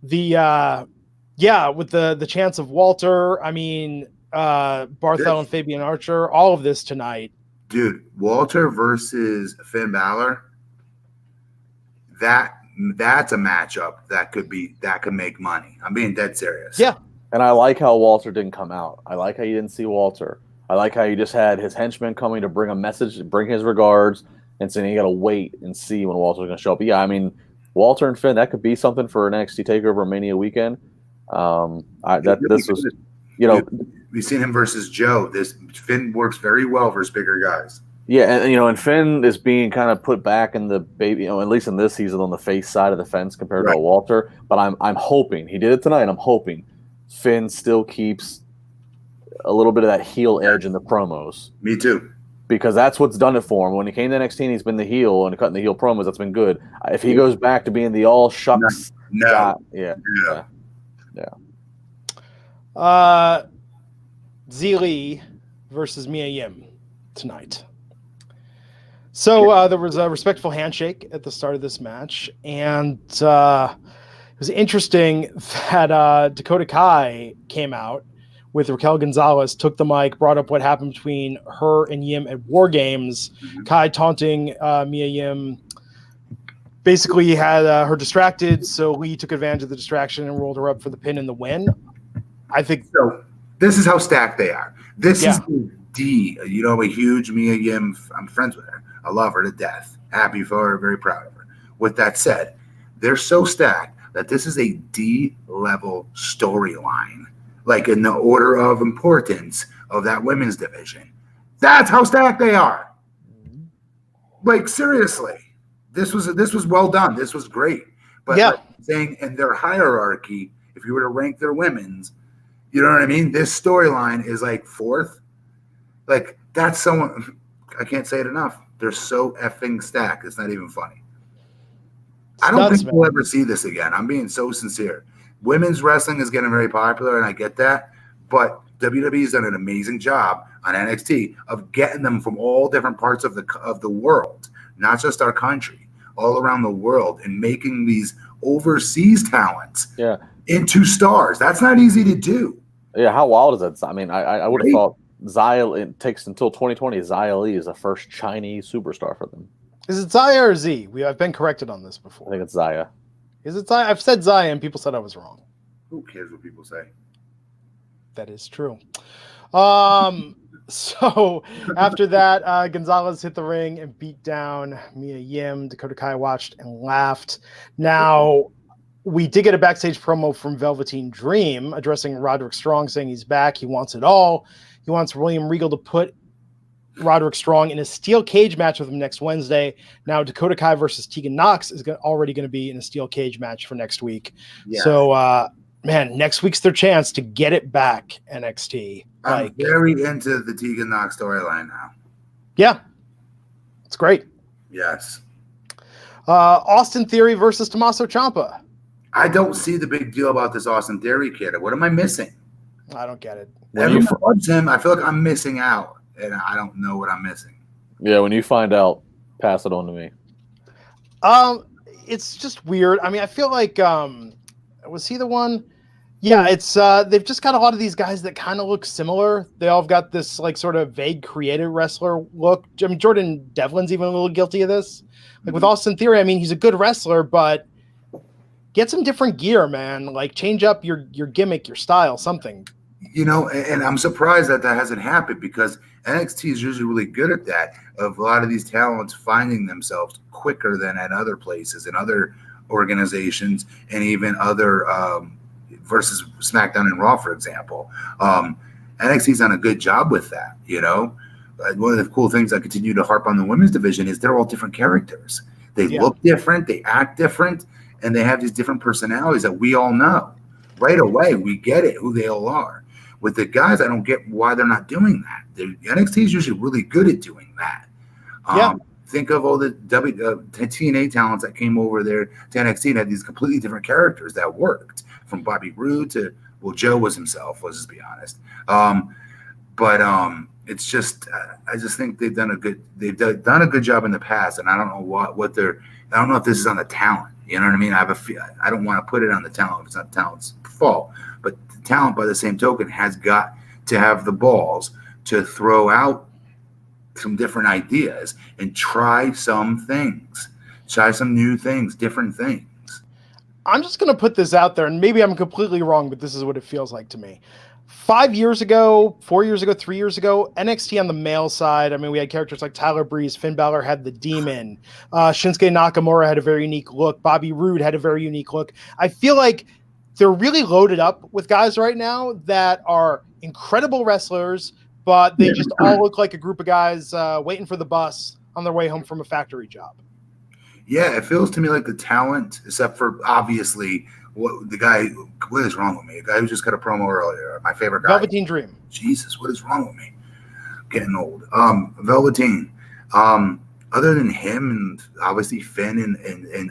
with the chance of Walter, I mean, Barthel and Fabian Archer, all of this tonight. Dude, Walter versus Finn Balor, that's a matchup that could make money. I'm being dead serious. Yeah. And I like how Walter didn't come out. I like how you didn't see Walter. I like how you just had his henchmen coming to bring a message, bring his regards, and saying you got to wait and see when Walter's going to show up. But yeah, I mean, Walter and Finn, that could be something for an NXT TakeOver Mania weekend. We've seen him versus Joe. This Finn works very well versus bigger guys. Yeah, and and Finn is being kind of put back in the baby, at least in this season, on the face side of the fence compared to a Walter. But I'm hoping he did it tonight. I'm hoping Finn still keeps a little bit of that heel edge in the promos. Me too. Because that's what's done it for him. When he came to NXT, he's been the heel and cutting the heel promos. That's been good. If he goes back to being the all shucks guy, yeah. Zili versus Mia Yim tonight. So there was a respectful handshake at the start of this match, and it was interesting that Dakota Kai came out with Raquel Gonzalez, took the mic, brought up what happened between her and Yim at War Games. Mm-hmm. Kai taunting Mia Yim, basically had her distracted, so Lee took advantage of the distraction and rolled her up for the pin and the win. I think so. This is how stacked they are. This is the D. I'm a huge Mia Yim. I'm friends with her. I love her to death. Happy for her. Very proud of her. With that said, they're so stacked that this is a D-level storyline, like in the order of importance of that women's division. That's how stacked they are. Like, seriously, this was well done. This was great. But like saying in their hierarchy, if you were to rank their women's, you know what I mean? This storyline is like fourth. Like, that's someone, I can't say it enough. They're so effing stacked. It's not even funny. I don't think we'll ever see this again. I'm being so sincere. Women's wrestling is getting very popular, and I get that. But WWE's done an amazing job on NXT of getting them from all different parts of the world, not just our country, all around the world, and making these overseas talents into stars. That's not easy to do. Yeah, how wild is that? I mean, I would have thought Xia, it takes until 2020. Xia Li is the first Chinese superstar for them. Is it Xia or Z? I've been corrected on this before. I think it's Xia. Is it Xia? I've said Xia, and people said I was wrong. Who cares what people say? That is true. So after that, Gonzalez hit the ring and beat down Mia Yim. Dakota Kai watched and laughed. Now, we did get a backstage promo from Velveteen Dream addressing Roderick Strong, saying he's back. He wants it all. He wants William Regal to put Roderick Strong in a steel cage match with him next Wednesday. Now, Dakota Kai versus Tegan Nox is already going to be in a steel cage match for next week. Yeah. So, man, next week's their chance to get it back, NXT. I'm very into the Tegan Nox storyline now. Yeah. It's great. Yes. Austin Theory versus Tommaso Ciampa. I don't see the big deal about this Austin Theory kid. What am I missing? I don't get it. Everyone loves him. I feel like I'm missing out, and I don't know what I'm missing. Yeah, when you find out, pass it on to me. It's just weird. I mean, I feel like was he the one? Yeah, it's they've just got a lot of these guys that kind of look similar. They all have got this like sort of vague creative wrestler look. I mean, Jordan Devlin's even a little guilty of this. Like with Austin Theory, I mean, he's a good wrestler, but get some different gear, man. Like change up your gimmick, your style, something. You know, and I'm surprised that hasn't happened because NXT is usually really good at that, of a lot of these talents finding themselves quicker than at other places and other organizations and even other versus SmackDown and Raw, for example. NXT's done a good job with that, you know. One of the cool things I continue to harp on the women's division is they're all different characters. They look different, they act different, and they have these different personalities that we all know. Right away, we get it, who they all are. With the guys, I don't get why they're not doing that. NXT is usually really good at doing that. Think of all the TNA talents that came over there to NXT and had these completely different characters that worked. From Bobby Roode to, well, Joe was himself, let's just be honest. It's just, I just think they've done a good job in the past, and I don't know I don't know if this is on the talent. You know what I mean? I don't want to put it on the talent if it's not the talent's fault, but the talent, by the same token, has got to have the balls to throw out some different ideas and try some things, try some new things, different things. I'm just going to put this out there, and maybe I'm completely wrong, but this is what it feels like to me. 5 years ago, 4 years ago, 3 years ago, NXT on the male side, I mean, we had characters like Tyler Breeze, Finn Balor had the Demon, Shinsuke Nakamura had a very unique look, Bobby Roode had a very unique look. I feel like they're really loaded up with guys right now that are incredible wrestlers, but they just all look like a group of guys waiting for the bus on their way home from a factory job. Yeah, it feels to me like the talent, except for obviously what is wrong with me? A guy who just got a promo earlier, my favorite guy. Velveteen Dream. Jesus, what is wrong with me? I'm getting old. Velveteen. Other than him and obviously Finn and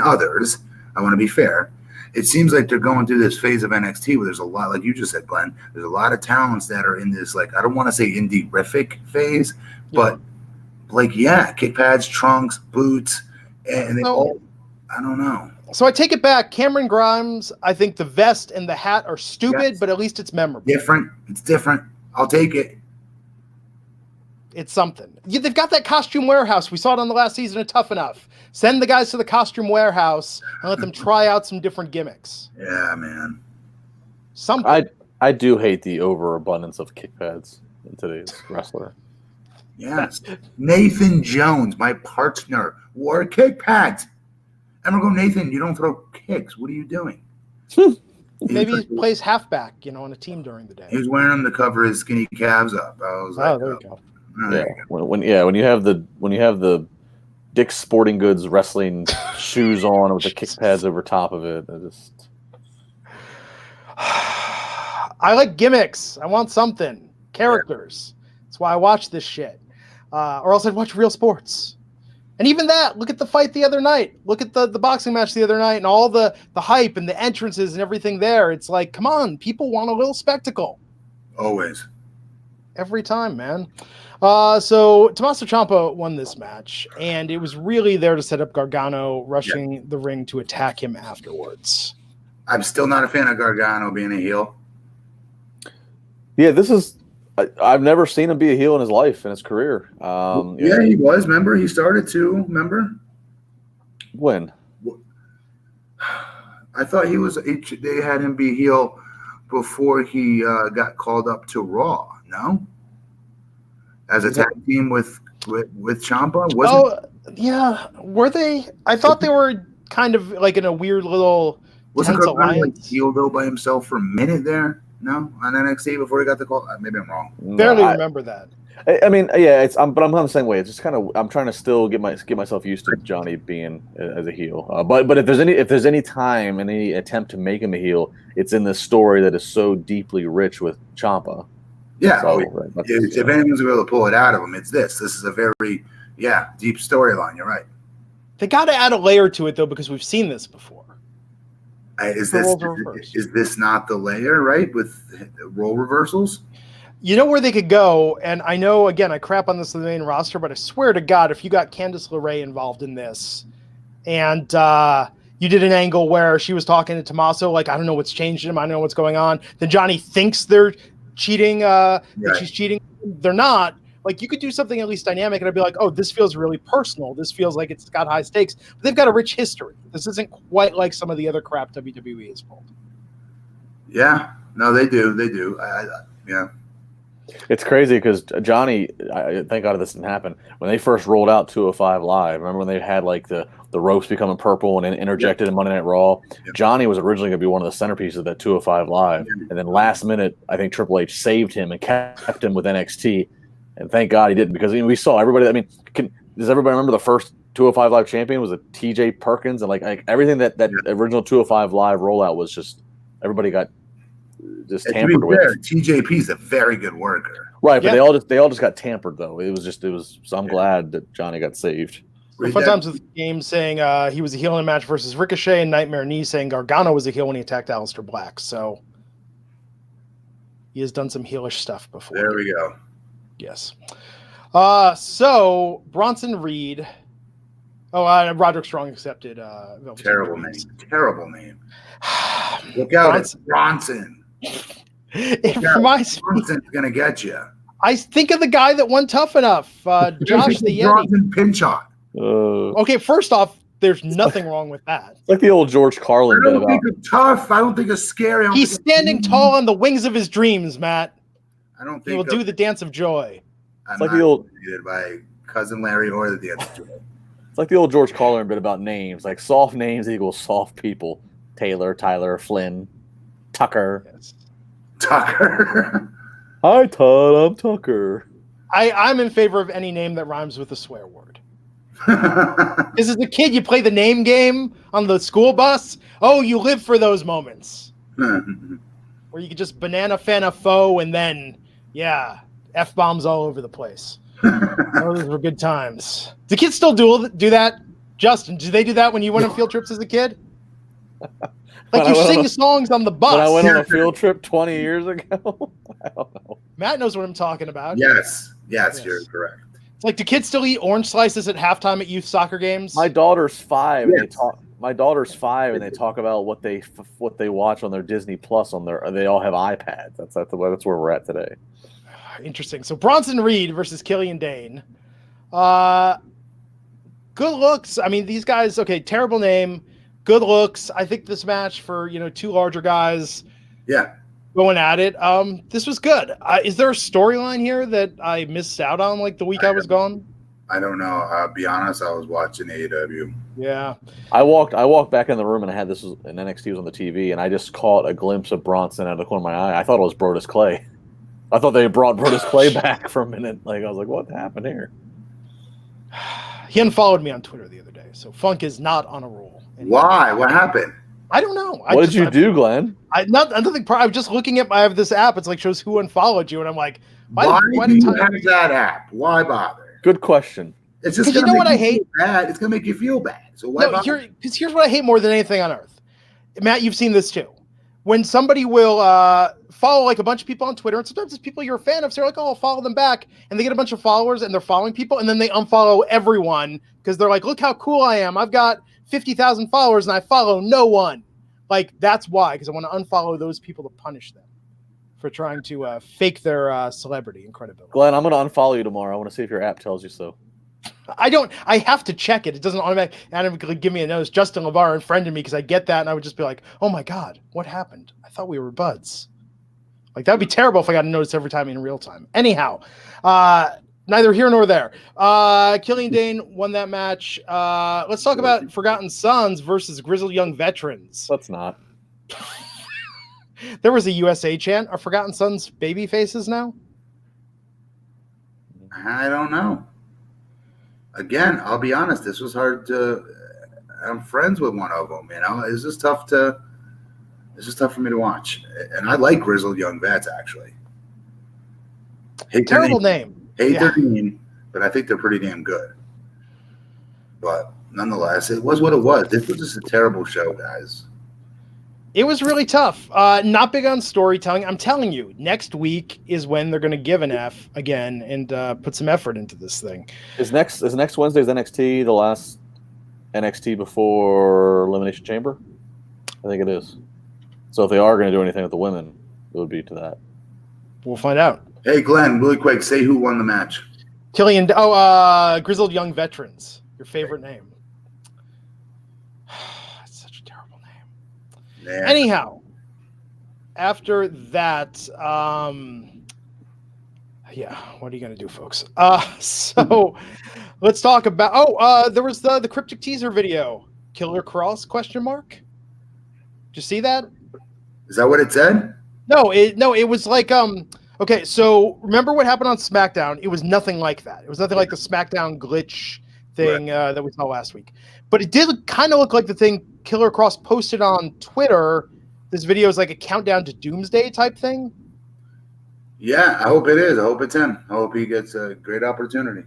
others, I want to be fair. It seems like they're going through this phase of NXT where there's a lot, like you just said, Glenn, there's a lot of talents that are in this, like, I don't want to say indie-rific phase, but kick pads, trunks, boots, and they all, I don't know. So I take it back. Cameron Grimes, I think the vest and the hat are stupid, but at least it's memorable. It's different. I'll take it. It's something. They've got that costume warehouse. We saw it on the last season of Tough Enough. Send the guys to the costume warehouse and let them try out some different gimmicks. Yeah, man. Something. I do hate the overabundance of kick pads in today's wrestler. Yes. Nathan Jones, my partner, wore kick pads. I'm going to go, Nathan, you don't throw kicks. What are you doing? Maybe he plays halfback, on a team during the day. He was wearing them to cover his skinny calves up. I was like, there you go. When you have the Dick's Sporting Goods wrestling shoes on with the kick pads over top of it, I like gimmicks. I want something. Characters. That's why I watch this shit. Or else I'd watch real sports. And even that, look at the fight the other night. Look at the boxing match the other night and all the hype and the entrances and everything there. It's like, come on, people want a little spectacle. Always. Every time, man. So Tommaso Ciampa won this match, and it was really there to set up Gargano rushing the ring to attack him afterwards. I'm still not a fan of Gargano being a heel. Yeah, I've never seen him be a heel in his life, in his career. He was. Remember, he started to. Remember? When? I thought they had him be heel before he got called up to Raw. No? As a tag team with Ciampa? Yeah. Were they? I thought they were kind of like in a weird little wasn't tense Gargano alliance. heel though by himself for a minute there? No, on NXT before he got the call. Maybe I'm wrong. Barely remember that. I mean, yeah, but I'm the same way. It's just kind of I'm trying to still get myself used to Johnny being as a heel. But if there's any time and any attempt to make him a heel, it's in this story that is so deeply rich with Ciampa. Yeah, if anyone's going to be able to pull it out of him, it's this. This is a very deep storyline. You're right. They got to add a layer to it though because we've seen this before. Is this not the layer, right, with role reversals? You know where they could go, and I know, again, I crap on this in the main roster, but I swear to God, if you got Candice LeRae involved in this, and you did an angle where she was talking to Tommaso, like, I don't know what's changed him, I don't know what's going on, then Johnny thinks they're cheating, that she's cheating, they're not. Like, you could do something at least dynamic, and I'd be like, oh, this feels really personal. This feels like it's got high stakes. But they've got a rich history. This isn't quite like some of the other crap WWE has pulled. Yeah. No, they do. They do. Yeah. It's crazy because Johnny, thank God this didn't happen. When they first rolled out 205 Live, remember when they had like the ropes becoming purple and interjected in Monday Night Raw? Yep. Johnny was originally going to be one of the centerpieces of that 205 Live. And then last minute, I think Triple H saved him and kept him with NXT. And thank God he didn't, because we saw everybody. I mean, does everybody remember the first 205 Live champion was a TJ Perkins? And like everything that original 205 Live rollout was just, everybody got just tampered with. TJP is a very good worker. Right, but they all just got tampered though. So I'm glad that Johnny got saved. Fun times with the game saying he was a heel in a match versus Ricochet, and Nightmare Knee saying Gargano was a heel when he attacked Aleister Black. So he has done some heelish stuff before. There we go. Yes. So Bronson Reed. Oh, Roderick Strong accepted. Terrible name. Look out, Bronson. Bronson's gonna get you. I think of the guy that won Tough Enough, Josh the Yeti. Bronson Pinchot. Okay, first off, there's nothing wrong with that. It's like the old George Carlin. I don't think it's tough. I don't think it's scary. He's standing tall on the wings of his dreams, Matt. I don't think he will do the dance of joy. It's like the old by Cousin Larry or the dance of joy. It's like the old George Carlin bit about names. Like soft names equals soft people. Taylor, Tyler, Flynn, Tucker. Yes. Tucker. Hi, Todd. I'm Tucker. I'm in favor of any name that rhymes with a swear word. Because as a kid, you play the name game on the school bus. Oh, you live for those moments where you could just banana fana foe and then, yeah, F-bombs all over the place. Those were good times. Do kids still do that? Justin, do they do that when you went on field trips as a kid? Like you sing songs on the bus. When I went on a field trip 20 years ago? I don't know. Matt knows what I'm talking about. Yes, you're correct. It's like, do kids still eat orange slices at halftime at youth soccer games? My daughter's 5. Yes. And they talk. My daughter's 5, and they talk about what they watch on their Disney Plus on their. They all have iPads. That's where we're at today. Interesting. So Bronson Reed versus Killian Dane. Good looks. I mean, these guys. Okay, terrible name. Good looks. I think this match for two larger guys. Yeah. Going at it. This was good. Is there a storyline here that I missed out on like the week I was gone? I don't know. I'll be honest. I was watching AEW. Yeah. I walked back in the room and I had this in NXT was on the TV and I just caught a glimpse of Bronson out of the corner of my eye. I thought it was Brodus Clay. I thought they brought Brodus Clay back for a minute. Like I was like, what happened here? He unfollowed me on Twitter the other day, so Funk is not on a roll anymore. Why? What happened? I don't know. What did you do, Glenn? I'm just looking at. I have this app. It's like shows who unfollowed you, and I'm like, why do you have that app? Why bother? Good question. It's just gonna make you feel bad. It's gonna make you feel bad. So why bother? Because here's what I hate more than anything on earth. Matt, you've seen this too. When somebody will follow like a bunch of people on Twitter, and sometimes it's people you're a fan of, so they're like, oh, I'll follow them back, and they get a bunch of followers, and they're following people, and then they unfollow everyone because they're like, look how cool I am. I've got 50,000 followers, and I follow no one. Like, that's why, because I want to unfollow those people to punish them for trying to fake their celebrity and credibility. Glenn, I'm going to unfollow you tomorrow. I want to see if your app tells you so. I have to check it. It doesn't automatically give me a notice. Justin LaBar unfriended me because I get that, and I would just be like, oh my God, what happened? I thought we were buds. Like, that would be terrible if I got a notice every time in real time. Anyhow, neither here nor there. Killian Dane won that match. Let's talk about Forgotten Sons versus Grizzled Young Veterans. Let's not. There was a USA chant. Are Forgotten Sons baby faces now? I don't know. Again, I'll be honest. This was hard to. I'm friends with one of them. It's just tough for me to watch. And I like Grizzled Young Vets actually. Terrible name. Hate their name, but I think they're pretty damn good. But nonetheless, it was what it was. This was just a terrible show, guys. It was really tough. Not big on storytelling. I'm telling you, next week is when they're going to give an F again and put some effort into this thing. Is next Wednesday's NXT the last NXT before Elimination Chamber? I think it is. So if they are going to do anything with the women, it would be to that. We'll find out. Hey, Glenn, really quick, say who won the match. Grizzled Young Veterans. Your favorite name. It's such a terrible name. Yeah. Anyhow, after that, what are you going to do, folks? So let's talk about, there was the cryptic teaser video. Killer Cross, ? Did you see that? Is that what it said? No, it was like, okay, so remember what happened on SmackDown? It was nothing like that. It was nothing like the SmackDown glitch thing that we saw last week. But it did kind of look like the thing Killer Cross posted on Twitter. This video is like a countdown to Doomsday type thing. Yeah, I hope it is. I hope it's him. I hope he gets a great opportunity.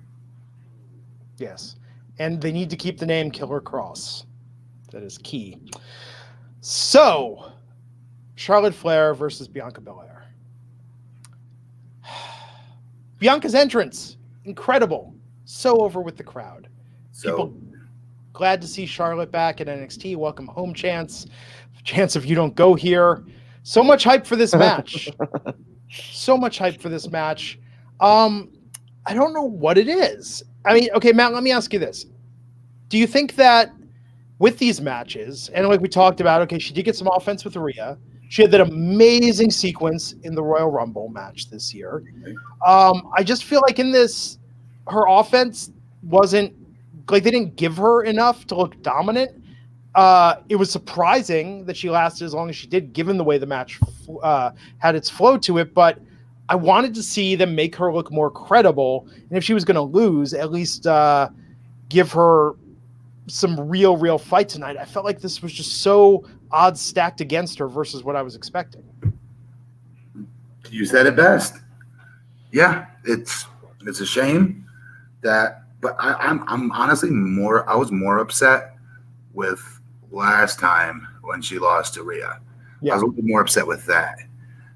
Yes. And they need to keep the name Killer Cross. That is key. So, Charlotte Flair versus Bianca Belair. Bianca's entrance, incredible. So over with the crowd. People glad to see Charlotte back at NXT. Welcome home chance if you don't go here. So much hype for this match. So much hype for this match. I don't know what it is. I mean, okay, Matt, let me ask you this. Do you think that with these matches, and like we talked about, okay, she did get some offense with Rhea. She had that amazing sequence in the Royal Rumble match this year. I just feel like in this, her offense wasn't, like they didn't give her enough to look dominant. It was surprising that she lasted as long as she did, given the way the match had its flow to it. But I wanted to see them make her look more credible. And if she was going to lose, at least give her some real fight tonight. I felt like this was just so odds stacked against her versus what I was expecting. You said it best. Yeah, it's a shame that, but I'm honestly I was more upset with last time when she lost to Rhea. Yeah. I was a little more upset with that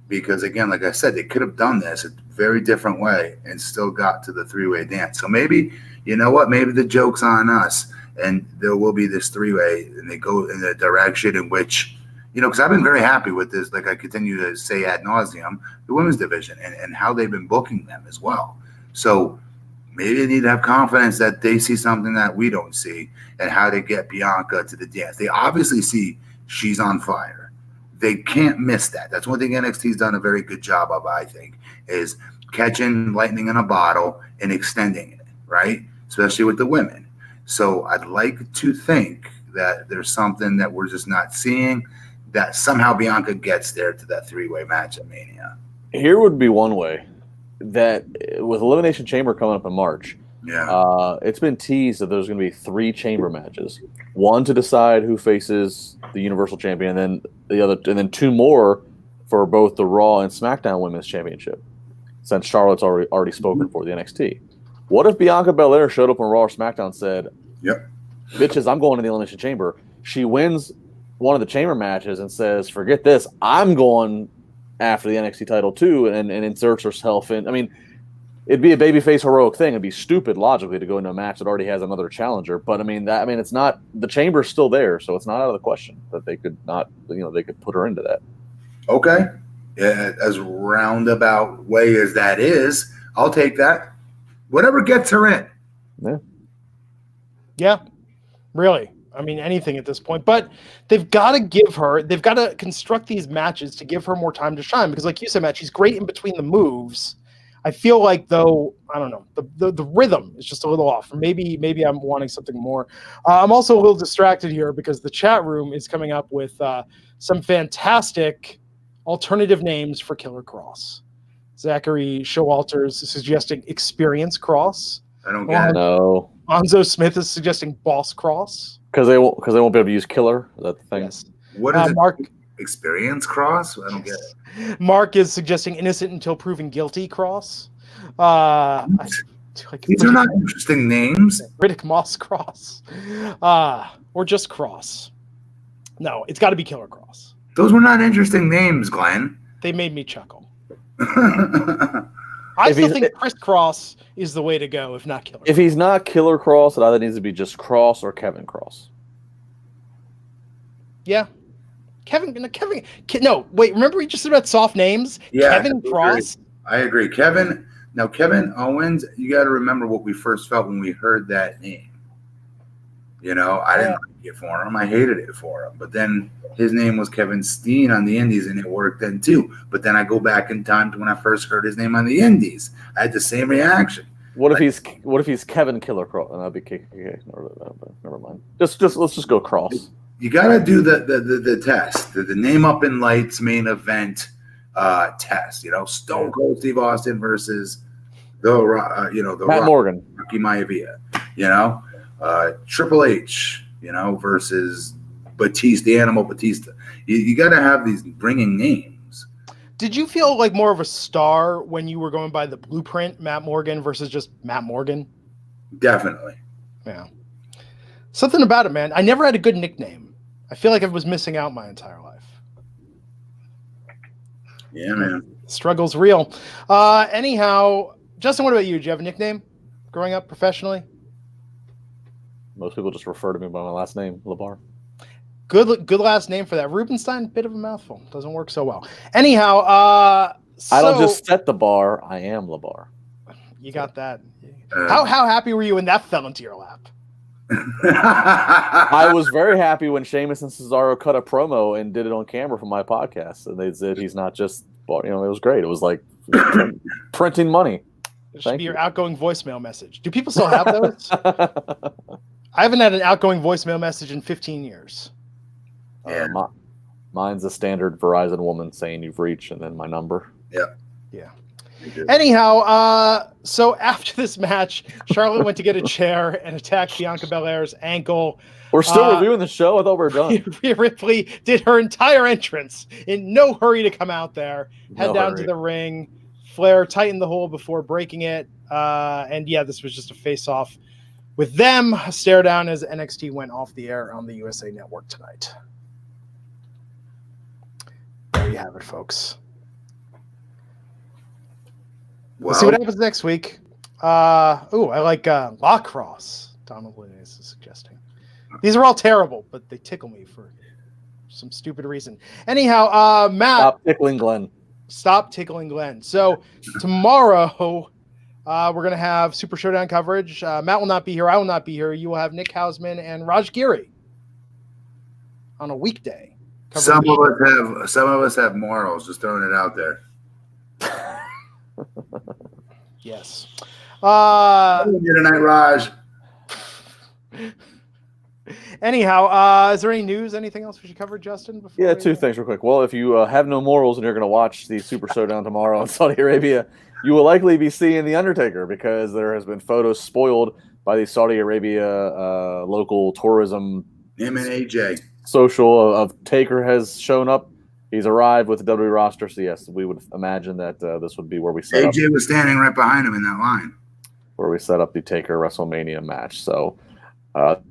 because, again, like I said, they could have done this a very different way and still got to the three-way dance. So maybe, you know what, maybe the joke's on us and there will be this three-way and they go in the direction in which, you know, because I've been very happy with this, like I continue to say ad nauseum, the women's division and how they've been booking them as well. So maybe they need to have confidence that they see something that we don't see and how to get Bianca to the dance. They obviously see she's on fire. They can't miss that. That's one thing NXT's done a very good job of, I think, is catching lightning in a bottle and extending it, right? Especially with the women. So I'd like to think that there's something that we're just not seeing, that somehow Bianca gets there to that three-way match at Mania. Here would be one way, that with Elimination Chamber coming up in March, it's been teased that there's going to be 3 chamber matches. One to decide who faces the Universal Champion, and then 2 more for both the Raw and SmackDown Women's Championship, since Charlotte's already spoken for the NXT. What if Bianca Belair showed up on Raw or SmackDown and said, "Yep, bitches, I'm going to the Elimination Chamber." She wins one of the chamber matches and says, "Forget this, I'm going after the NXT title too," and inserts herself in. I mean, it'd be a babyface heroic thing. It'd be stupid logically to go into a match that already has another challenger. But it's not, the chamber's still there, so it's not out of the question that they could not, they could put her into that. Okay. Yeah, as roundabout way as that is, I'll take that. Whatever gets her in. Yeah. Really. I mean, anything at this point. But they've got to construct these matches to give her more time to shine. Because like you said, Matt, she's great in between the moves. I feel like, though, I don't know, the rhythm is just a little off. Maybe I'm wanting something more. I'm also a little distracted here because the chat room is coming up with some fantastic alternative names for Killer Cross. Zachary Showalter's is suggesting Experience Cross. I don't get it. No. Onzo Smith is suggesting Boss Cross. Because they won't be able to use Killer. Is that the thing? Yes. What is it? Mark, Experience Cross? I don't get it. Mark is suggesting Innocent Until Proven Guilty Cross. These are not interesting names. Riddick Moss Cross. Or just Cross. No, it's got to be Killer Cross. Those were not interesting names, Glenn. They made me chuckle. I still think Chris Cross is the way to go, if not Killer Cross. If he's not Killer Cross, it either needs to be just Cross or Kevin Cross. Yeah. No, wait, remember we just said about soft names? Yeah, Kevin Cross? I agree. Kevin Owens, you got to remember what we first felt when we heard that name. I didn't like it for him. I hated it for him. But then his name was Kevin Steen on the Indies, and it worked then too. But then I go back in time to when I first heard his name on the Indies. I had the same reaction. What if he's Kevin Killer Cross? And that'd be KKK. Never mind. Let's just go Cross. You got to do the test, the Name Up in Lights main event test. Stone Cold Steve Austin versus the Matt Morgan, Rocky Maivia. Triple H, versus Batista, Animal Batista. You got to have these bringing names. Did you feel like more of a star when you were going by the blueprint, Matt Morgan versus just Matt Morgan? Definitely. Yeah. Something about it, man. I never had a good nickname. I feel like I was missing out my entire life. Yeah, man. Struggle's real. Anyhow, Justin, what about you? Did you have a nickname growing up professionally? Most people just refer to me by my last name, LaBar. Good last name for that. Rubenstein, bit of a mouthful. Doesn't work so well. Anyhow, I don't just set the bar. I am LaBar. You got that. How happy were you when that fell into your lap? I was very happy when Sheamus and Cesaro cut a promo and did it on camera for my podcast. And they said he's not just, it was great. It was like printing money. It should be your outgoing voicemail message. Do people still have those? I haven't had an outgoing voicemail message in 15 years. Yeah. Mine's a standard Verizon woman saying you've reached and then my number. Yeah. Yeah. Anyhow, so after this match, Charlotte went to get a chair and attacked Bianca Belair's ankle. We're still reviewing the show. I thought we were done. Rhea Ripley did her entire entrance in no hurry to come out there. Head down to the ring. Flair tightened the hold before breaking it. And yeah, this was just a face-off with them. A stare down as NXT went off the air on the USA Network tonight. There you have it, folks. We'll see what happens next week. I like lacrosse. Donald Williams is suggesting. These are all terrible, but they tickle me for some stupid reason. Anyhow, Matt. Stop tickling Glenn. Stop tickling Glenn. So tomorrow, we're going to have Super Showdown coverage. Matt will not be here. I will not be here. You will have Nick Hausman and Raj Giri on a weekday. Some of us have morals. Just throwing it out there. Yes. Good night, Raj. Anyhow, is there any news? Anything else we should cover, Justin? Yeah, two things real quick. Well, if you have no morals and you're going to watch the Super Showdown tomorrow in Saudi Arabia, you will likely be seeing The Undertaker because there has been photos spoiled by the Saudi Arabia local tourism. Him and AJ. Social of Taker has shown up. He's arrived with the WWE roster. So, yes, we would imagine that this would be where we set up. AJ was standing right behind him in that line. Where we set up the Taker WrestleMania match. So,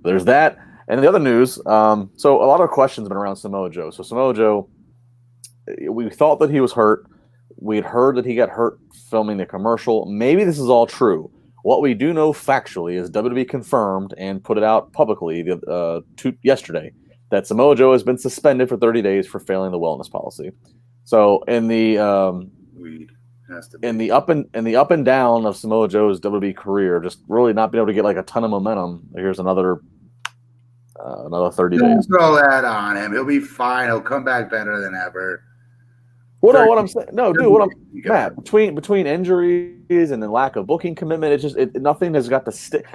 there's that. And the other news, so a lot of questions have been around Samoa Joe. So Samoa Joe, we thought that he was hurt. We'd heard that he got hurt filming the commercial. Maybe this is all true. What we do know factually is WWE confirmed and put it out publicly yesterday that Samoa Joe has been suspended for 30 days for failing the wellness policy. So in the up and down of Samoa Joe's WWE career, just really not being able to get like a ton of momentum. Here's another 30 days. Don't throw that on him. He'll be fine. He'll come back better than ever. Well, no, what I'm saying, no, dude, Matt, between injuries and the lack of booking commitment, it's just nothing has got to stick.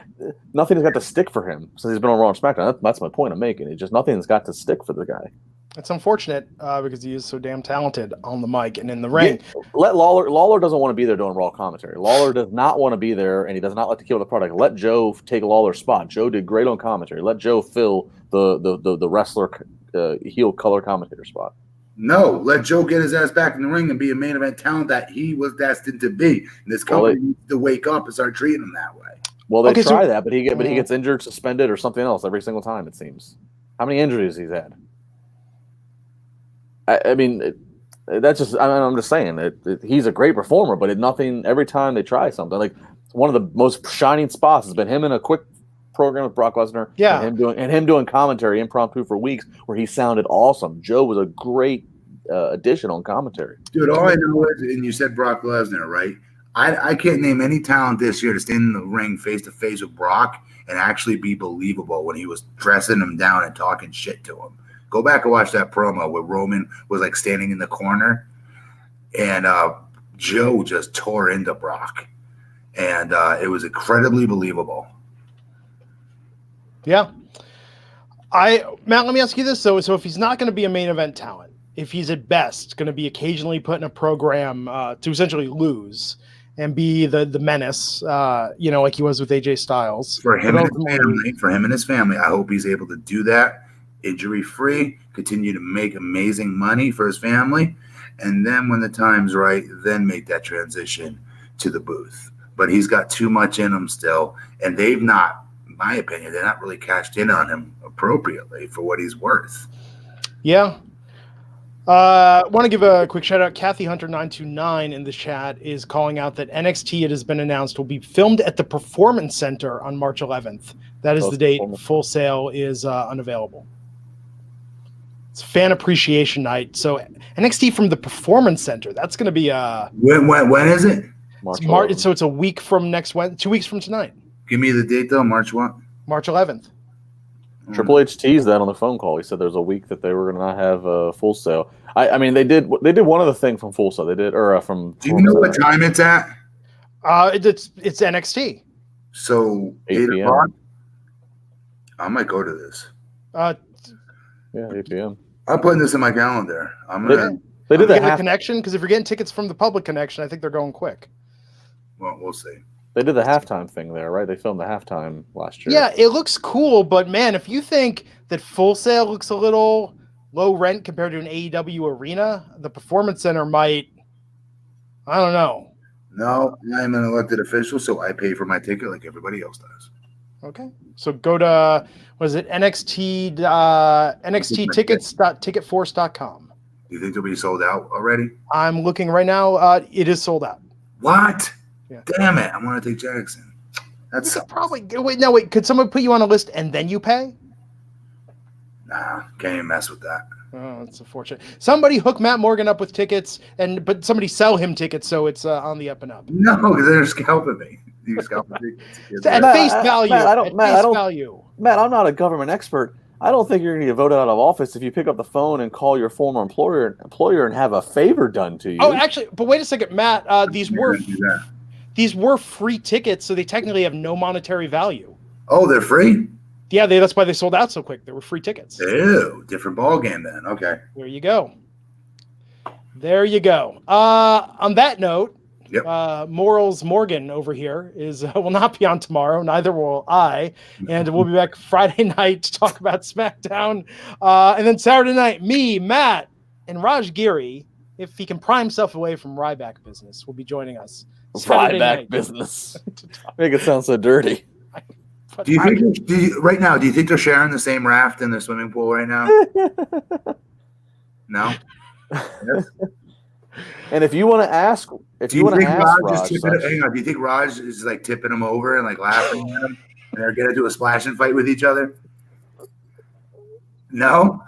Nothing has got to stick for him since he's been on Raw and SmackDown. That's my point I'm making. It's just nothing's got to stick for the guy. It's unfortunate because he is so damn talented on the mic and in the ring. Yeah, let Lawler doesn't want to be there doing Raw commentary. Lawler does not want to be there, and he does not like to kill the product. Let Joe take Lawler's spot. Joe did great on commentary. Let Joe fill the wrestler heel color commentator spot. No, let Joe get his ass back in the ring and be a main event talent that he was destined to be. And this company needs to wake up and start treating him that way. Well, they try that, but he gets injured, suspended, or something else every single time. It seems. How many injuries he's had? I mean, that's just. I'm just saying he's a great performer, but nothing. Every time they try something, like one of the most shining spots has been him in a quick program with Brock Lesnar. Yeah, and him doing commentary impromptu for weeks where he sounded awesome. Joe was a great addition on commentary. Dude, all I know is, and you said Brock Lesnar, right? I can't name any talent this year to stand in the ring face to face with Brock and actually be believable when he was dressing him down and talking shit to him. Go back and watch that promo where Roman was like standing in the corner and Joe just tore into Brock. And it was incredibly believable. Yeah. Matt, let me ask you this. So if he's not going to be a main event talent, if he's at best going to be occasionally put in a program to essentially lose and be the menace, like he was with AJ Styles. For him and his family, I hope he's able to do that injury-free, continue to make amazing money for his family, and then when the time's right, then make that transition to the booth. But he's got too much in him still, and they've not, in my opinion, they're not really cashed in on him appropriately for what he's worth. Yeah. I want to give a quick shout out. Kathy Hunter 929 in the chat is calling out that NXT, it has been announced, will be filmed at the Performance Center on March 11th. That is the date. Full sale is unavailable. It's Fan Appreciation Night. So NXT from the Performance Center. That's going to be when is it? March. So it's a week from next Wednesday, 2 weeks from tonight. Give me the date though. March what? March 11th. Triple H teased that on the phone call. He said there's a week that they were going to not have a Full Sail. I mean, they did one other thing from Full Sail. They did, or from. Do you know what time it's at? It's NXT. So 8 p.m. I might go to this. Yeah, 8 p.m. I'm putting this in my calendar. I'm gonna. They did the the connection, because if you're getting tickets from the public connection, I think they're going quick. Well, we'll see. They did the halftime thing there, right? They filmed the halftime last year. Yeah, it looks cool, but man, if you think that Full Sail looks a little low rent compared to an AEW arena, the Performance Center might, I don't know. No, I'm an elected official, so I pay for my ticket like everybody else does. Okay, so go to, what is it, NXTtickets.ticketforce.com. Do you think they'll be sold out already? I'm looking right now. It is sold out. What? Yeah. Damn it! I want to take Jackson. That's probably wait. Could someone put you on a list and then you pay? Nah, can't even mess with that. Oh, that's unfortunate. Somebody hook Matt Morgan up with tickets, but somebody sell him tickets so it's on the up and up. No, because they're scalping me. You're scalping tickets. At face value. Matt, I'm not a government expert. I don't think you're going to get voted out of office if you pick up the phone and call your former employer and have a favor done to you. Oh, actually, but wait a second, Matt. These were free tickets, so they technically have no monetary value. Oh, they're free? Yeah, that's why they sold out so quick. They were free tickets. Ew, different ball game then. Okay. There you go. On that note, yep. Morals Morgan over here will not be on tomorrow. Neither will I. And we'll be back Friday night to talk about SmackDown. And then Saturday night, me, Matt, and Raj Giri, if he can pry himself away from Ryback business, will be joining us. Ryback business. Make it sound so dirty. Do you think they're sharing the same raft in the swimming pool right now? No. Yes. And if you want to ask, do you think Raj is like tipping him over and like laughing at him, and they're gonna do a splashing fight with each other? No.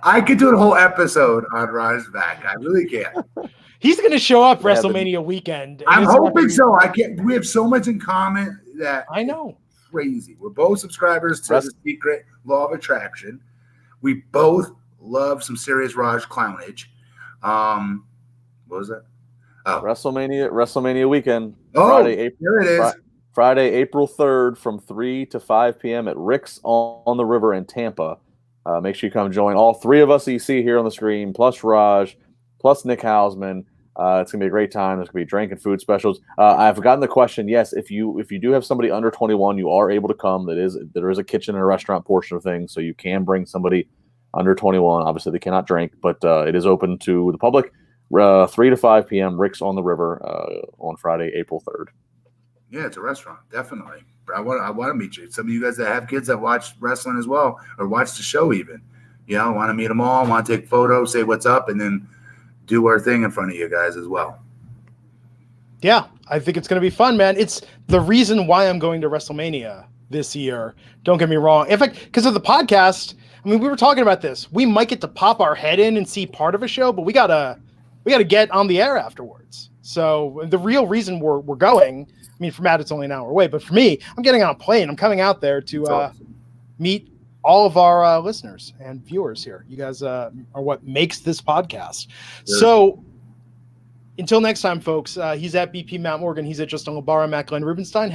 I could do a whole episode on Raj's back. I really can. He's going to show up WrestleMania weekend. I'm hoping so. We have so much in common that I know. Crazy. We're both subscribers to the secret law of attraction. We both love some serious Raj clownage. What was that? Oh, WrestleMania weekend. Oh, here it is. Friday, April 3rd from 3 to 5 p.m. at Rick's on the River in Tampa. Make sure you come join all three of us that you see here on the screen, plus Raj, plus Nick Hausman. It's going to be a great time. There's going to be drink and food specials. I've gotten the question, yes, if you do have somebody under 21, you are able to come. There is a kitchen and a restaurant portion of things, so you can bring somebody under 21. Obviously, they cannot drink, but it is open to the public. 3 to 5 p.m., Rick's on the River on Friday, April 3rd. Yeah, it's a restaurant, definitely. I want to meet you. Some of you guys that have kids that watch wrestling as well, or watch the show even. I want to meet them all, want to take photos, say what's up, and then do our thing in front of you guys as well. Yeah, I think it's going to be fun, man. It's the reason why I'm going to WrestleMania this year. Don't get me wrong. In fact, because of the podcast, I mean, we were talking about this. We might get to pop our head in and see part of a show, but we gotta get on the air afterwards. So the real reason we're going, I mean, for Matt, it's only an hour away, but for me, I'm getting on a plane. I'm coming out there to meet all of our listeners and viewers here. You guys are what makes this podcast. Sure. So until next time, folks, he's at BP Matt Morgan. He's at Justin LaBar. I'm at Glenn Rubenstein.